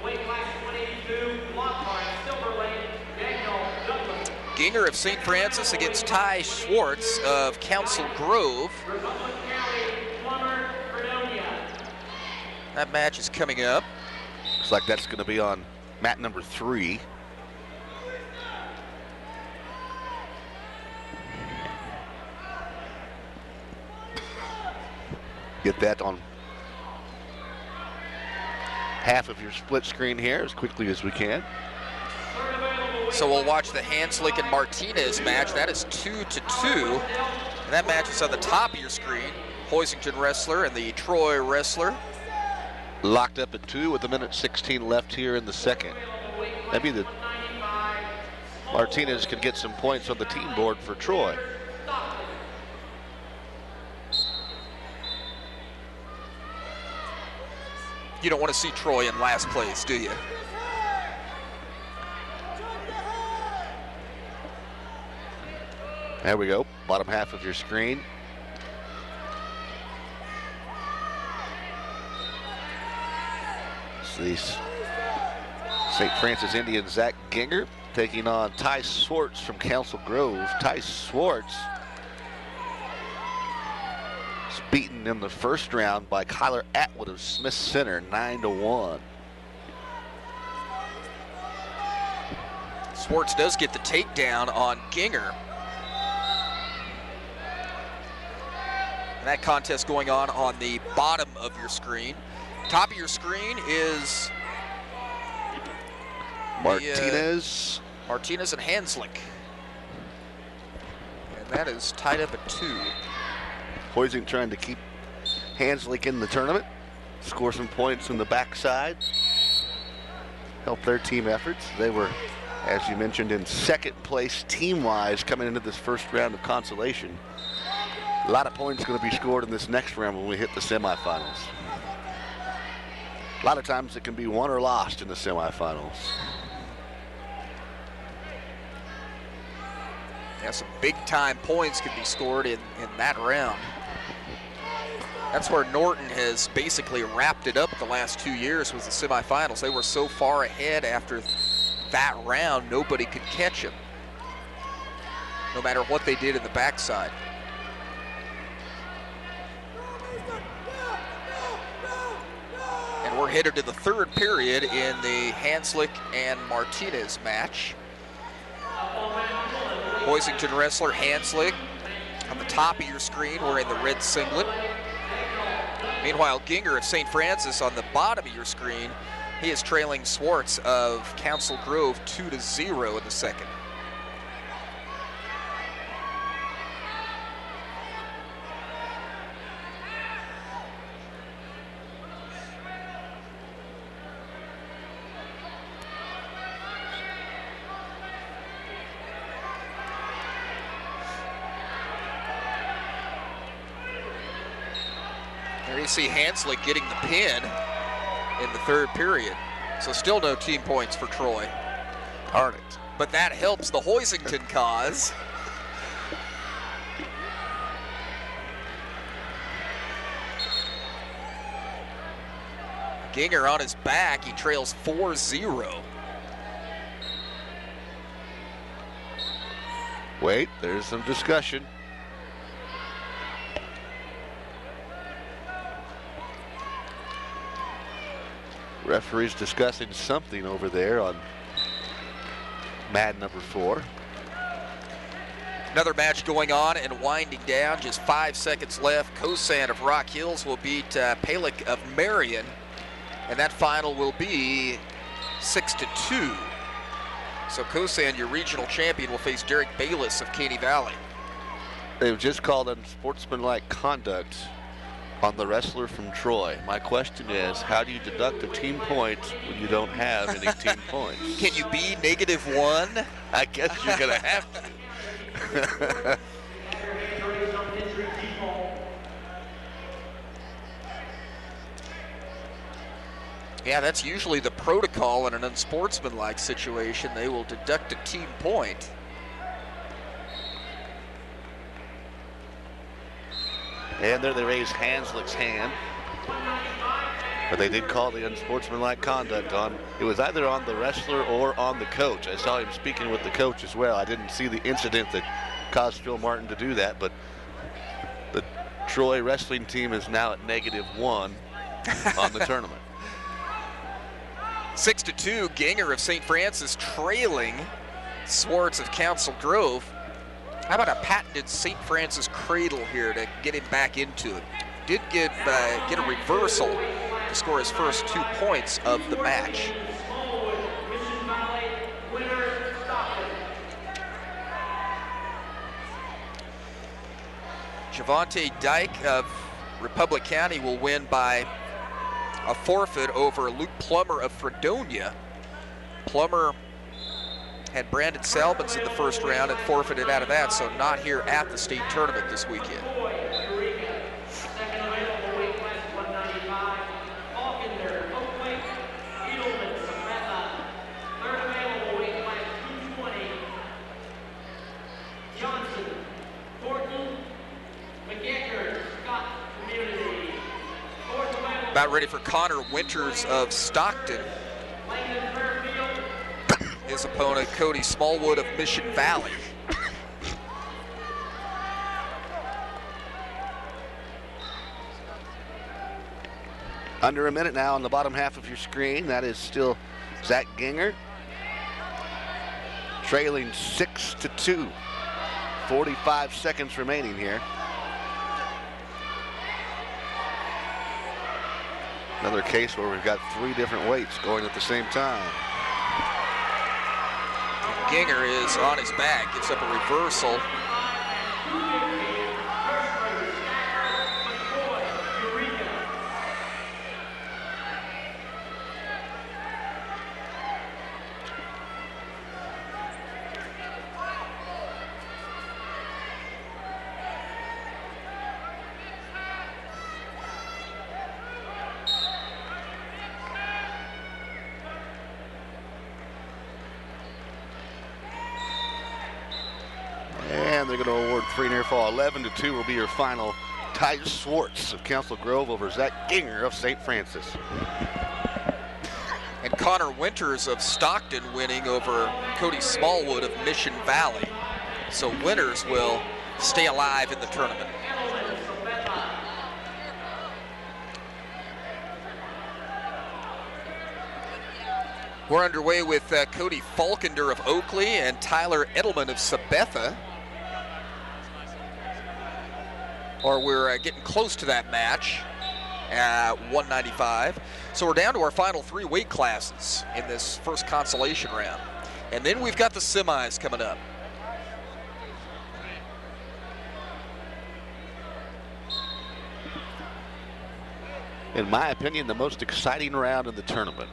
weight class 182, Lockhart, Silver Lake, Daniel Douglas. Ginger of St. Francis against Ty Schwartz of Council Grove. Rutherford County, Plummer, Fredonia. That match is coming up. Looks like that's going to be on mat number 3. Get that on half of your split screen here as quickly as we can. So we'll watch the Hanslick and Martinez match. That is 2-2. And that match is on the top of your screen. Hoisington wrestler and the Troy wrestler. Locked up at 2 with a minute 16 left here in the second. Maybe the Martinez could get some points on the team board for Troy. You don't want to see Troy in last place, do you? There we go, bottom half of your screen. It's the St. Francis Indian Zach Ginger taking on Ty Schwartz from Council Grove. Ty Schwartz was beaten in the first round by Kyler Atwood of Smith Center, 9-1. Schwartz does get the takedown on Ginger. And that contest going on the bottom of your screen. Top of your screen is Martinez. Martinez and Hanslick. And that is tied up at 2. Hoising trying to keep Hanslick in the tournament. score some points in the backside, help their team efforts. They were, as you mentioned, in second place team-wise coming into this first round of Consolation. A lot of points going to be scored in this next round when we hit the semifinals. A lot of times it can be won or lost in the semifinals. Yeah, some big-time points could be scored in that round. That's where Norton has basically wrapped it up the last 2 years, was the semifinals. They were so far ahead after that round, nobody could catch them, no matter what they did in the backside. And we're headed to the third period in the Hanslick and Martinez match. Hoisington wrestler Hanslick on the top of your screen wearing the red singlet. Meanwhile, Ginger of St. Francis on the bottom of your screen, he is trailing Swartz of Council Grove 2-0 in the second. There you see Hanslick getting the pin in the third period. So still no team points for Troy. Darn it. But that helps the Hoisington cause. Ginger on his back, he trails 4-0. Wait, there's some discussion. Referee's discussing something over there on mat number 4. Another match going on and winding down. Just 5 seconds left. Kosan of Rock Hills will beat Palick of Marion, and that final will be 6-2. So Kosan, your regional champion, will face Derek Bayless of Caney Valley. They've just called unsportsmanlike conduct on the wrestler from Troy. My question is, how do you deduct a team point when you don't have any team points? Can you be -1? I guess you're going to have to. Yeah, that's usually the protocol in an unsportsmanlike situation. They will deduct a team point. And there they raise Hanslick's hand. But they did call the unsportsmanlike conduct on. It was either on the wrestler or on the coach. I saw him speaking with the coach as well. I didn't see the incident that caused Phil Martin to do that, but the Troy wrestling team is now at -1 on the tournament. 6-2, Ginger of St. Francis trailing Swartz of Council Grove. How about a patented St. Francis cradle here to get him back into it? Did get a reversal to score his first 2 points of the match. Javante Dyke of Republic County will win by a forfeit over Luke Plummer of Fredonia. Plummer had Brandon Salmons in the first round and forfeited out of that, so not here at the state tournament this weekend. About ready for Connor Winters of Stockton. His opponent, Cody Smallwood of Mission Valley. Under a minute now on the bottom half of your screen. That is still Zach Ginger, trailing 6-2. 45 seconds remaining here. Another case where we've got 3 different weights going at the same time. Ginger is on his back, gets up a reversal. they're going to award 3 near fall. 11-2 will be your final. Ty Swartz of Council Grove over Zach Ginger of St. Francis. And Connor Winters of Stockton winning over Cody Smallwood of Mission Valley. So winners will stay alive in the tournament. We're underway with Cody Falkender of Oakley and Tyler Edelman of Sabetha. Or we're getting close to that match at 195. So we're down to our final 3 weight classes in this first consolation round. And then we've got the semis coming up. In my opinion, the most exciting round in the tournament.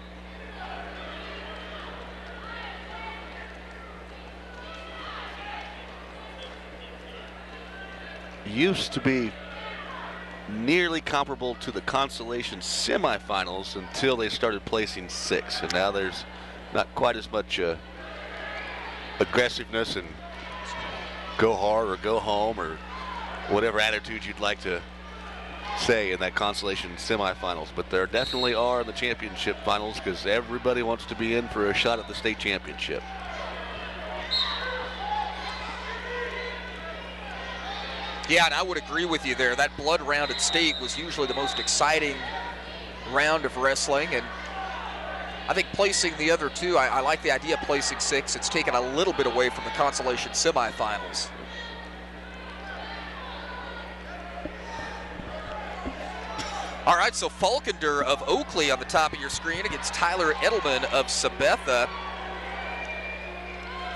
Used to be nearly comparable to the consolation semifinals until they started placing 6, and now there's not quite as much aggressiveness and go hard or go home or whatever attitude you'd like to say in that consolation semifinals, but there definitely are in the championship finals because everybody wants to be in for a shot at the state championship. Yeah, and I would agree with you there. That blood round at state was usually the most exciting round of wrestling, and I think placing the other 2, I like the idea of placing 6. It's taken a little bit away from the consolation semifinals. All right, so Falkender of Oakley on the top of your screen against Tyler Edelman of Sabetha.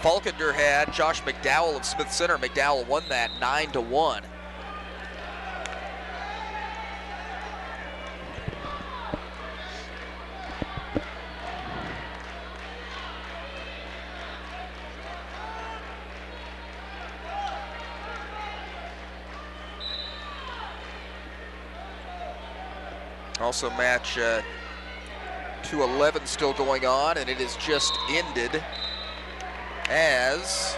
Falkender had Josh McDowell of Smith Center. McDowell won that 9-1. Also match 211 still going on, and it has just ended as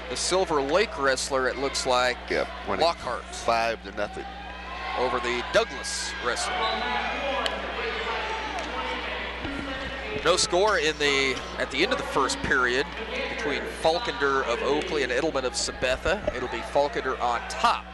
the Silver Lake wrestler, it looks like, Lockhart 5-0 over the Douglas wrestler. No score at the end of the first period between Falkender of Oakley and Edelman of Sabetha. It'll be Falkender on top.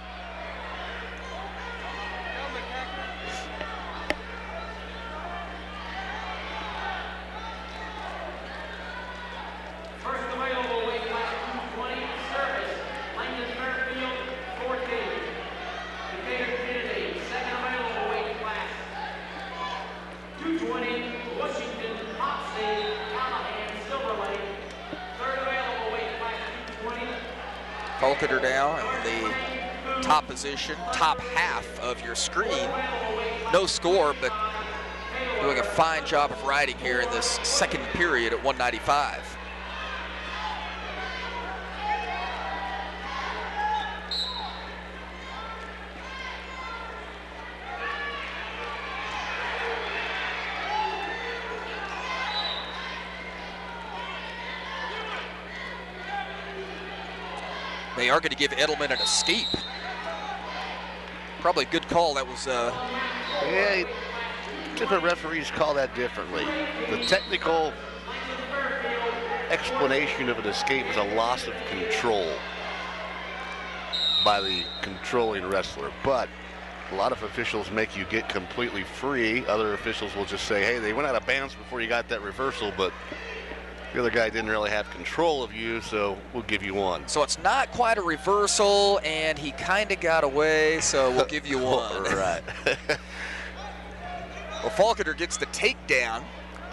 Falkender down in the top position, top half of your screen. No score, but doing a fine job of riding here in this second period at 195. They are going to give Edelman an escape. Probably a good call. That was yeah, different referees call that differently. The technical explanation of an escape is a loss of control by the controlling wrestler, but a lot of officials make you get completely free. Other officials will just say, hey, they went out of bounds before you got that reversal, but the other guy didn't really have control of you, so we'll give you 1. So it's not quite a reversal, and he kind of got away, so we'll give you 1. Right. Well, Falkender gets the takedown.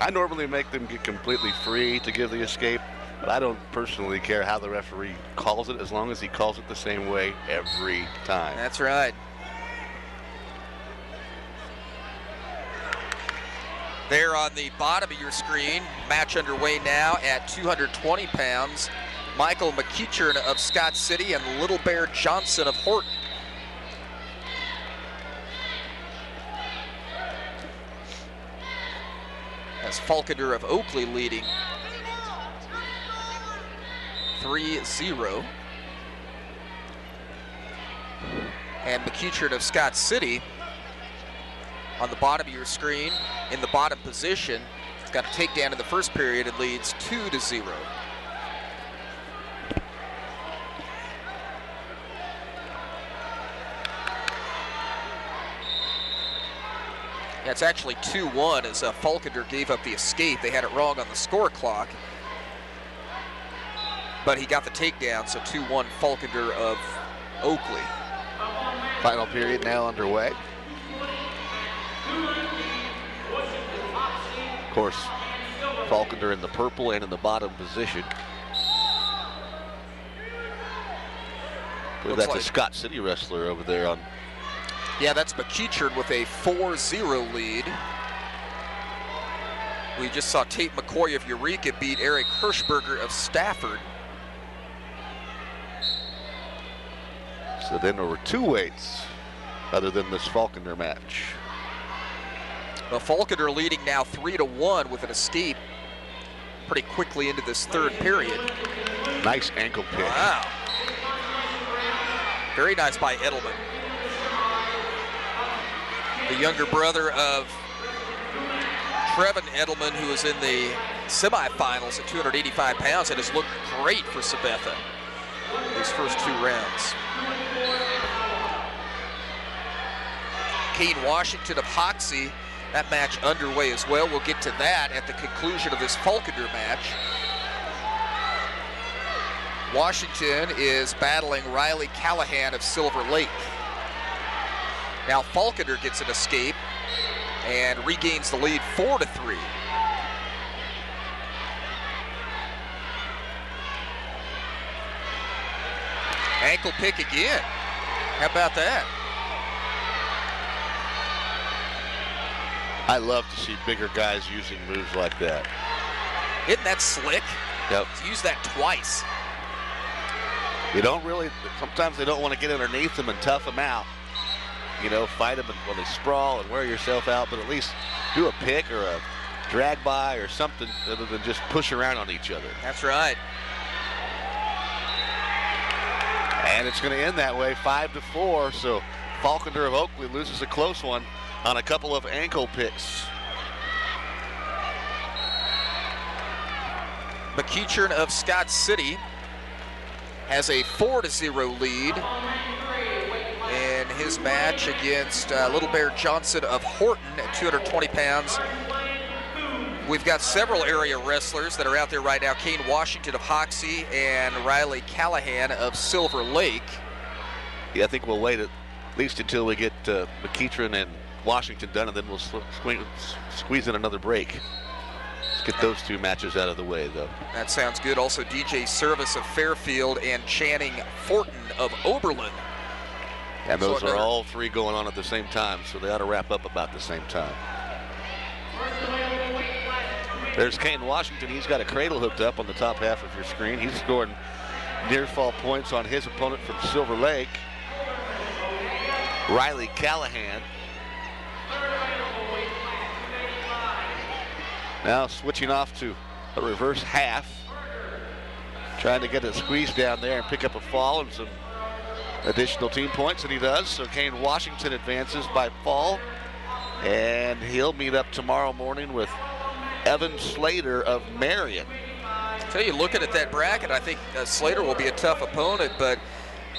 I normally make them get completely free to give the escape, but I don't personally care how the referee calls it as long as he calls it the same way every time. That's right. There on the bottom of your screen, match underway now at 220 pounds. Michael McEachern of Scott City and Little Bear Johnson of Horton. As Falkender of Oakley leading 3-0. And McEachern of Scott City on the bottom of your screen in the bottom position. He's got a takedown in the first period and leads 2-0. Yeah, it's actually 2-1 as Falkender gave up the escape. They had it wrong on the score clock. But he got the takedown, so 2-1 Falkender of Oakley. Final period now underway. Of course, Falkender in the purple and in the bottom position. Believe that's a Scott City wrestler over there on. Yeah, that's McEachern with a 4-0 lead. We just saw Tate McCoy of Eureka beat Eric Hirschberger of Stafford. So then there were two weights other than this Falkender match. Well, Falkender leading now 3-1 with an escape pretty quickly into this third period. Nice ankle pick. Wow. Very nice by Edelman. The younger brother of Trevin Edelman, who is in the semifinals at 285 pounds and has looked great for Sabetha these first two rounds. Kane Washington of Hoxie, that match underway as well. We'll get to that at the conclusion of this Falkender match. Washington is battling Riley Callahan of Silver Lake. Now Falkender gets an escape and regains the lead 4-3. Ankle pick again. How about that? I love to see bigger guys using moves like that. Isn't that slick? Yep. He's used that twice. You don't really, sometimes they don't want to get underneath them and tough them out. You know, fight them when they sprawl and wear yourself out, but at least do a pick or a drag by or something other than just push around on each other. That's right. And it's going to end that way, 5-4. So Falkender of Oakley loses a close one on a couple of ankle picks. McEachern of Scott City has a 4-0 lead in his match against Little Bear Johnson of Horton at 220 pounds. We've got several area wrestlers that are out there right now. Kane Washington of Hoxie and Riley Callahan of Silver Lake. Yeah, I think we'll wait at least until we get McEachern and Washington done, and then we'll squeeze in another break. Let's get those two matches out of the way, though. That sounds good. Also, DJ Service of Fairfield and Channing Fortin of Oberlin. And those are all three going on at the same time, so they ought to wrap up about the same time. There's Kane Washington. He's got a cradle hooked up on the top half of your screen. He's scoring near fall points on his opponent from Silver Lake, Riley Callahan. Now switching off to a reverse half, trying to get a squeeze down there and pick up a fall and some additional team points, and he does. So Kane Washington advances by fall, and he'll meet up tomorrow morning with Evan Slater of Marion. I tell you, looking at that bracket, I think Slater will be a tough opponent, but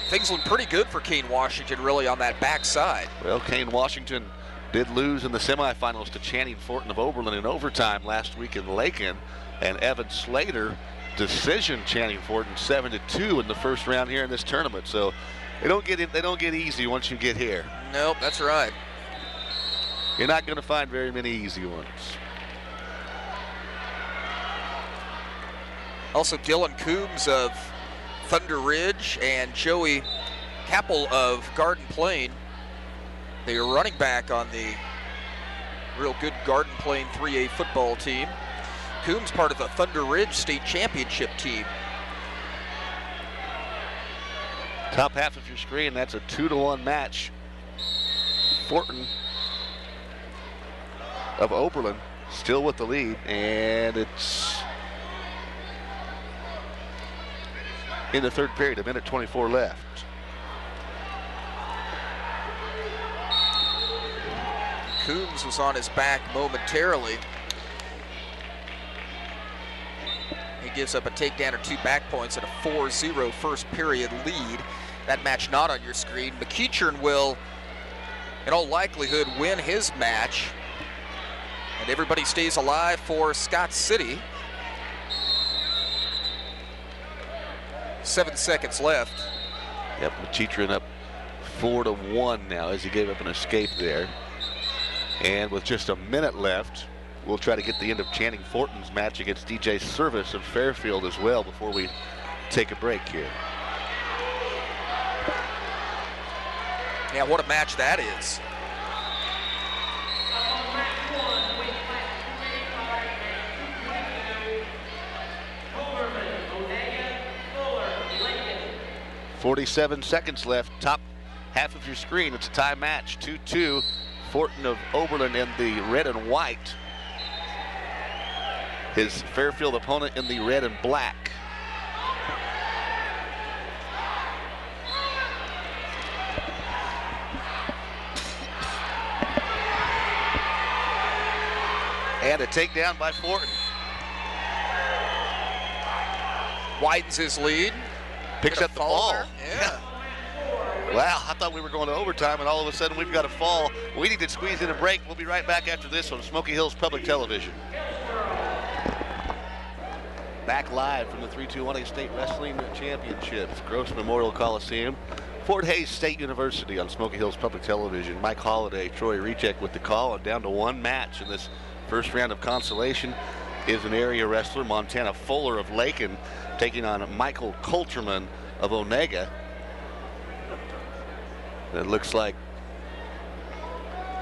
things look pretty good for Kane Washington really on that backside. Well, Kane Washington did lose in the semifinals to Channing Fortin of Oberlin in overtime last week in Lakin, and Evan Slater decision Channing Fortin 7-2 in the first round here in this tournament. So they don't get easy once you get here. Nope, that's right. You're not going to find very many easy ones. Also, Dylan Coombs of Thunder Ridge and Joey Kappel of Garden Plain. They are running back on the real good Garden Plain 3A football team. Coombs part of the Thunder Ridge State Championship team. Top half of your screen, that's a 2-1 match. Fortin of Oberlin still with the lead, and it's in the third period, 1:24 left. Coombs was on his back momentarily. He gives up a takedown or 2 back points and a 4-0 first period lead. That match not on your screen. McEachern will, in all likelihood, win his match. And everybody stays alive for Scott City. 7 seconds left. Yep, McEachern up 4-1 now as he gave up an escape there. And with just a minute left, we'll try to get the end of Channing Fortin's match against DJ Service of Fairfield as well before we take a break here. Yeah, what a match that is. On match 1, weight class 285 and 222, Overman, Onega, Fuller, Lincoln. 47 seconds left, top half of your screen. It's a tie match, 2-2. Fortin of Oberlin in the red and white. His Fairfield opponent in the red and black. And a takedown by Fortin. Widens his lead. Picks up the ball. Yeah. Wow, I thought we were going to overtime, and all of a sudden we've got a fall. We need to squeeze in a break. We'll be right back after this on Smoky Hills Public Television. Back live from the 3-2-1 State Wrestling Championships, Gross Memorial Coliseum, Fort Hays State University on Smoky Hills Public Television. Mike Holliday, Troy Rechek with the call, and down to one match in this first round of Consolation is an area wrestler, Montana Fuller of Lakin, taking on Michael Coulterman of Onega. It looks like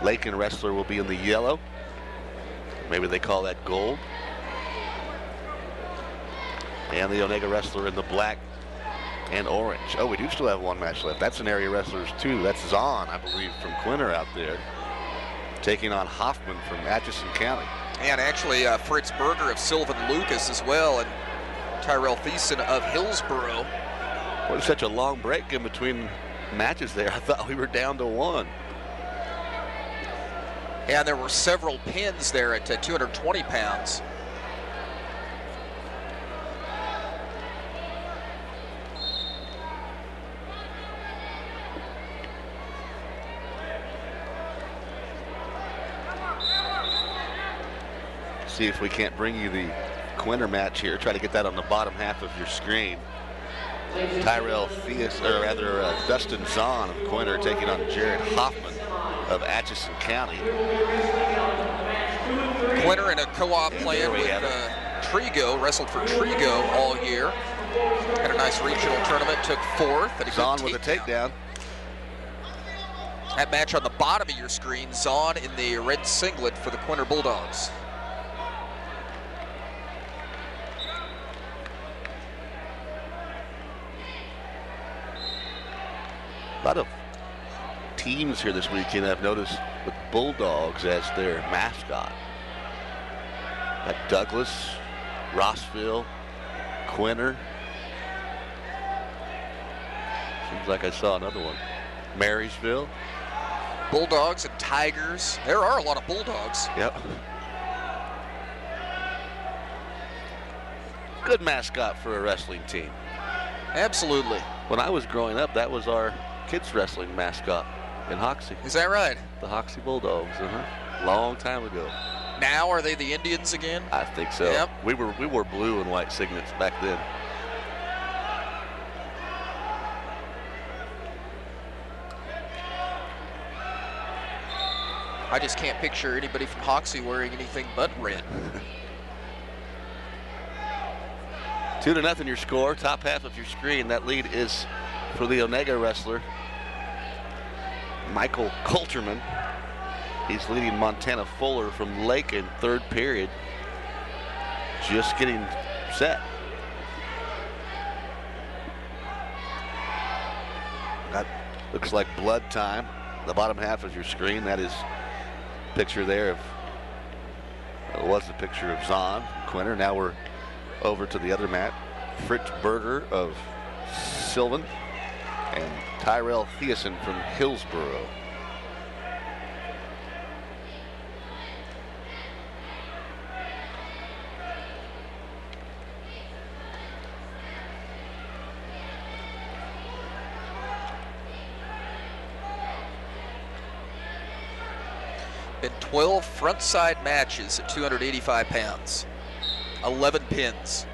Lakin wrestler will be in the yellow. Maybe they call that gold. And the Onega wrestler in the black and orange. Oh, we do still have one match left. That's an area wrestlers too. That's Zahn, I believe, from Quinter out there, taking on Hoffman from Atchison County. And actually Fritz Berger of Sylvan Lucas as well, and Tyrell Thiessen of Hillsboro. What such a long break in between matches there. I thought we were down to one. And there were several pins there at 220 pounds. See if we can't bring you the Quinter match here. Try to get that on the bottom half of your screen. Tyrell Theus, or rather Dustin Zahn of Quinter taking on Jared Hoffman of Atchison County. Quinter in a co-op plan with Trigo, wrestled for Trigo all year. Had a nice regional tournament, took fourth. Zahn with a takedown. That match on the bottom of your screen, Zahn in the red singlet for the Quinter Bulldogs. A lot of teams here this weekend I've noticed with Bulldogs as their mascot. Like Douglas, Rossville, Quinter. Seems like I saw another one. Marysville. Bulldogs and Tigers. There are a lot of Bulldogs. Yep. Good mascot for a wrestling team. Absolutely. When I was growing up, that was our kids wrestling mascot in Hoxie. Is that right? The Hoxie Bulldogs, long time ago. Now are they the Indians again? I think so. Yep. We wore blue and white signets back then. I just can't picture anybody from Hoxie wearing anything but red. 2-0 your score, top half of your screen. That lead is for the Onega wrestler, Michael Coulterman. He's leading Montana Fuller from Lake in third period. Just getting set. That looks like blood time. The bottom half of your screen, that is picture there of, it was the picture of Zahn, Quinter. Now we're over to the other mat. Fritz Berger of Sylvan and Tyrell Thiessen from Hillsboro. been 12 front-side matches at 285 pounds. 11 pins.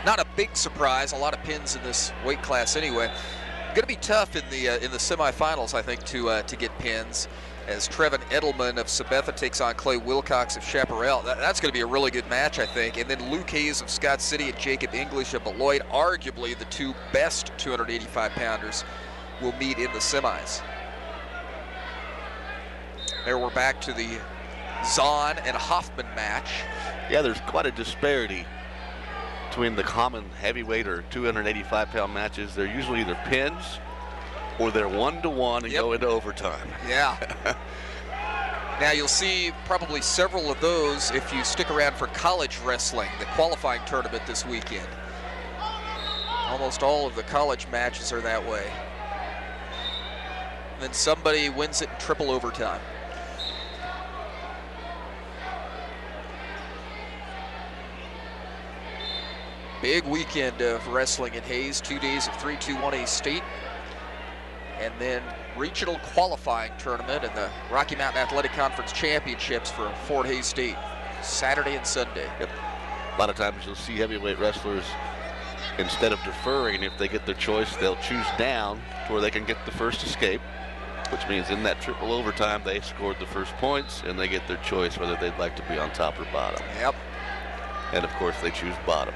Not a big surprise. A lot of pins in this weight class anyway. Going to be tough in the semifinals, I think, to get pins, as Trevin Edelman of Sabetha takes on Clay Wilcox of Chaparral. That's going to be a really good match, I think. And then Luke Hayes of Scott City and Jacob English of Beloit, arguably the two best 285-pounders, will meet in the semis. There we're back to the Zahn and Hoffman match. Yeah, there's quite a disparity between the common heavyweight or 285-pound matches. They're usually either pins or they're 1-to-1 and go into overtime. Yeah. Now you'll see probably several of those if you stick around for college wrestling, the qualifying tournament this weekend. Almost all of the college matches are that way. And then somebody wins it in triple overtime. Big weekend of wrestling in Hayes, 2 days of 3-2-1A state, and then regional qualifying tournament and the Rocky Mountain Athletic Conference Championships for Fort Hays State, Saturday and Sunday. Yep. A lot of times you'll see heavyweight wrestlers, instead of deferring, if they get their choice, they'll choose down to where they can get the first escape, which means in that triple overtime they scored the first points and they get their choice whether they'd like to be on top or bottom. Yep. And of course they choose bottom.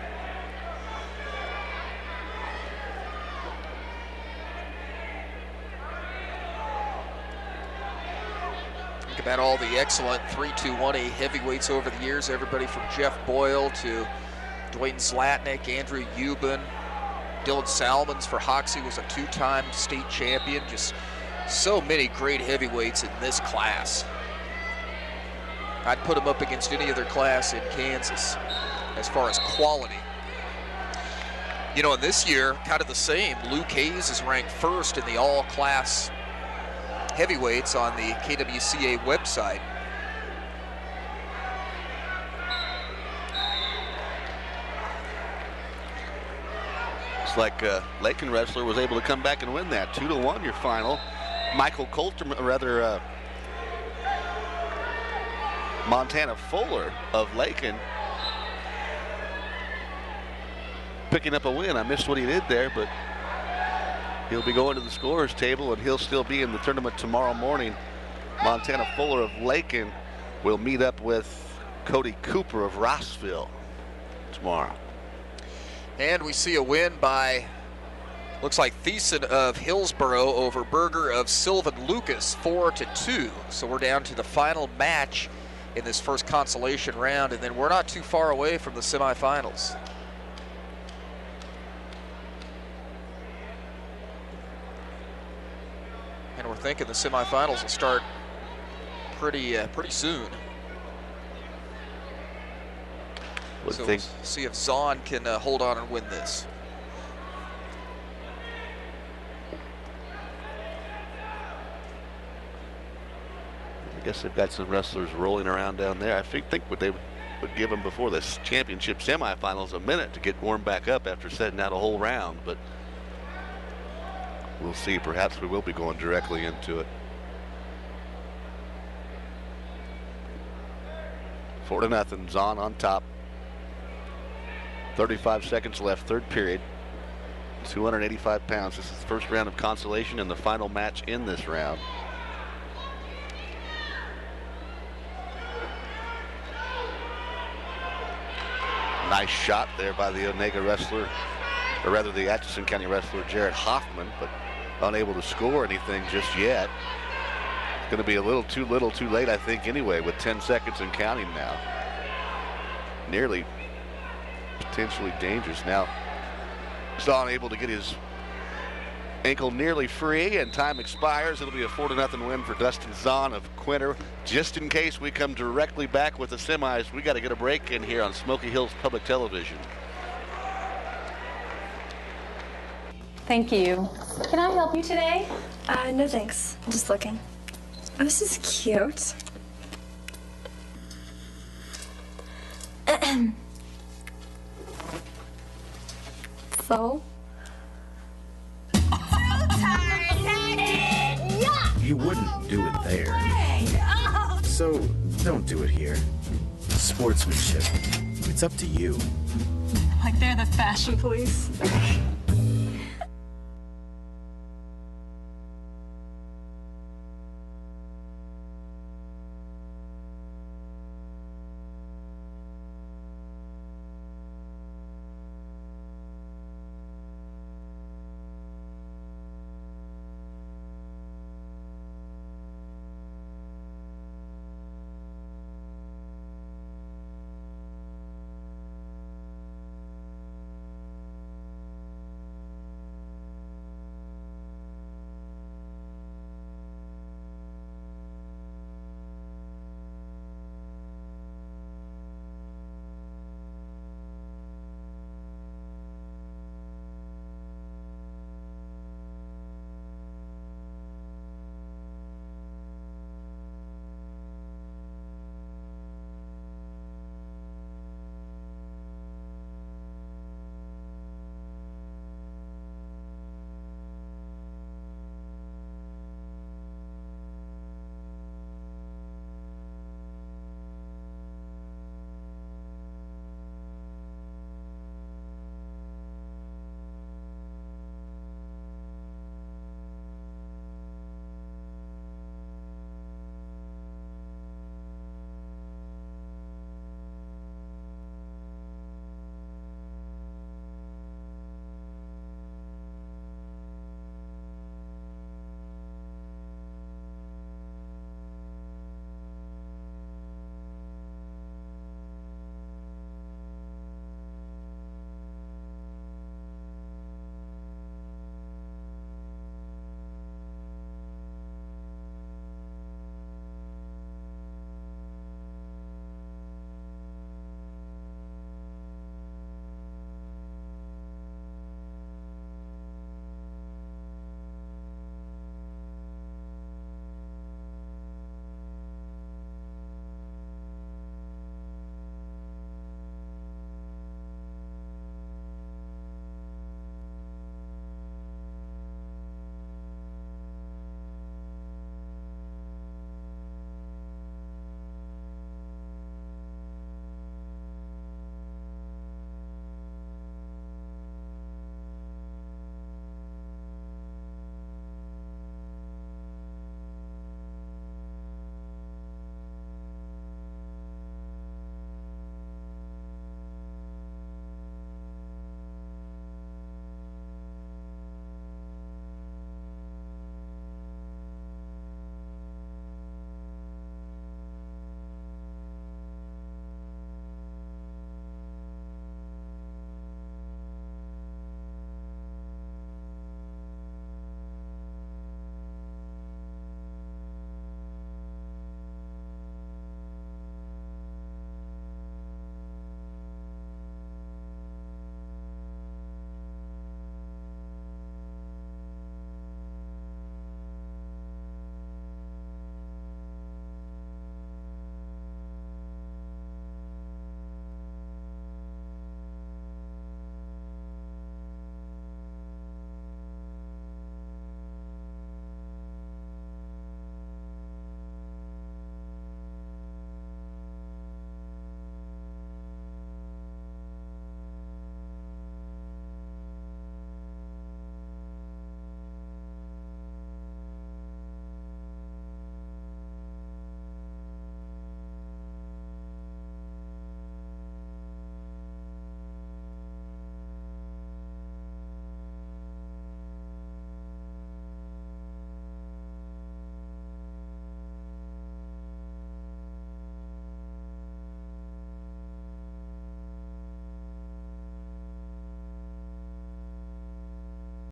About all the excellent 3-2-1A heavyweights over the years, everybody from Jeff Boyle to Dwayne Zlatnik, Andrew Euban, Dylan Salmons for Hoxie was a 2-time state champion. Just so many great heavyweights in this class. I'd put them up against any other class in Kansas as far as quality. You know, in this year, kind of the same. Luke Hayes is ranked first in the all-class heavyweights on the KWCA website. It's like Lakin wrestler was able to come back and win that 2-1 your final. Michael Coulter, rather Montana Fuller of Lakin, picking up a win. I missed what he did there, but he'll be going to the scorer's table, and he'll still be in the tournament tomorrow morning. Montana Fuller of Lakin will meet up with Cody Cooper of Rossville tomorrow. And we see a win by, looks like Thiessen of Hillsboro over Berger of Sylvan Lucas, 4-2. So we're down to the final match in this first consolation round, and then we're not too far away from the semifinals. And we're thinking the semifinals will start pretty soon. So we'll see if Zahn can hold on and win this. I guess they've got some wrestlers rolling around down there. I think what they would give them before the championship semifinals a minute to get warmed back up after setting out a whole round, but we'll see. Perhaps we will be going directly into it. 4-0, Zahn on top. 35 seconds left, third period. 285 pounds. This is the first round of consolation and the final match in this round. Nice shot there by the Onega wrestler, or rather the Atchison County wrestler Jared Hoffman, but unable to score anything just yet. It's going to be a little too late, I think, anyway, with 10 seconds and counting now. Nearly potentially dangerous. Now, Zahn able to get his ankle nearly free, and time expires. It'll be a 4-0 win for Dustin Zahn of Quinter. Just in case we come directly back with the semis, we got to get a break in here on Smoky Hills Public Television. Thank you. Can I help you today? No thanks. I'm just looking. Oh, this is cute. So? You wouldn't do it there. So don't do it here. Sportsmanship. It's up to you. Like they're the fashion police.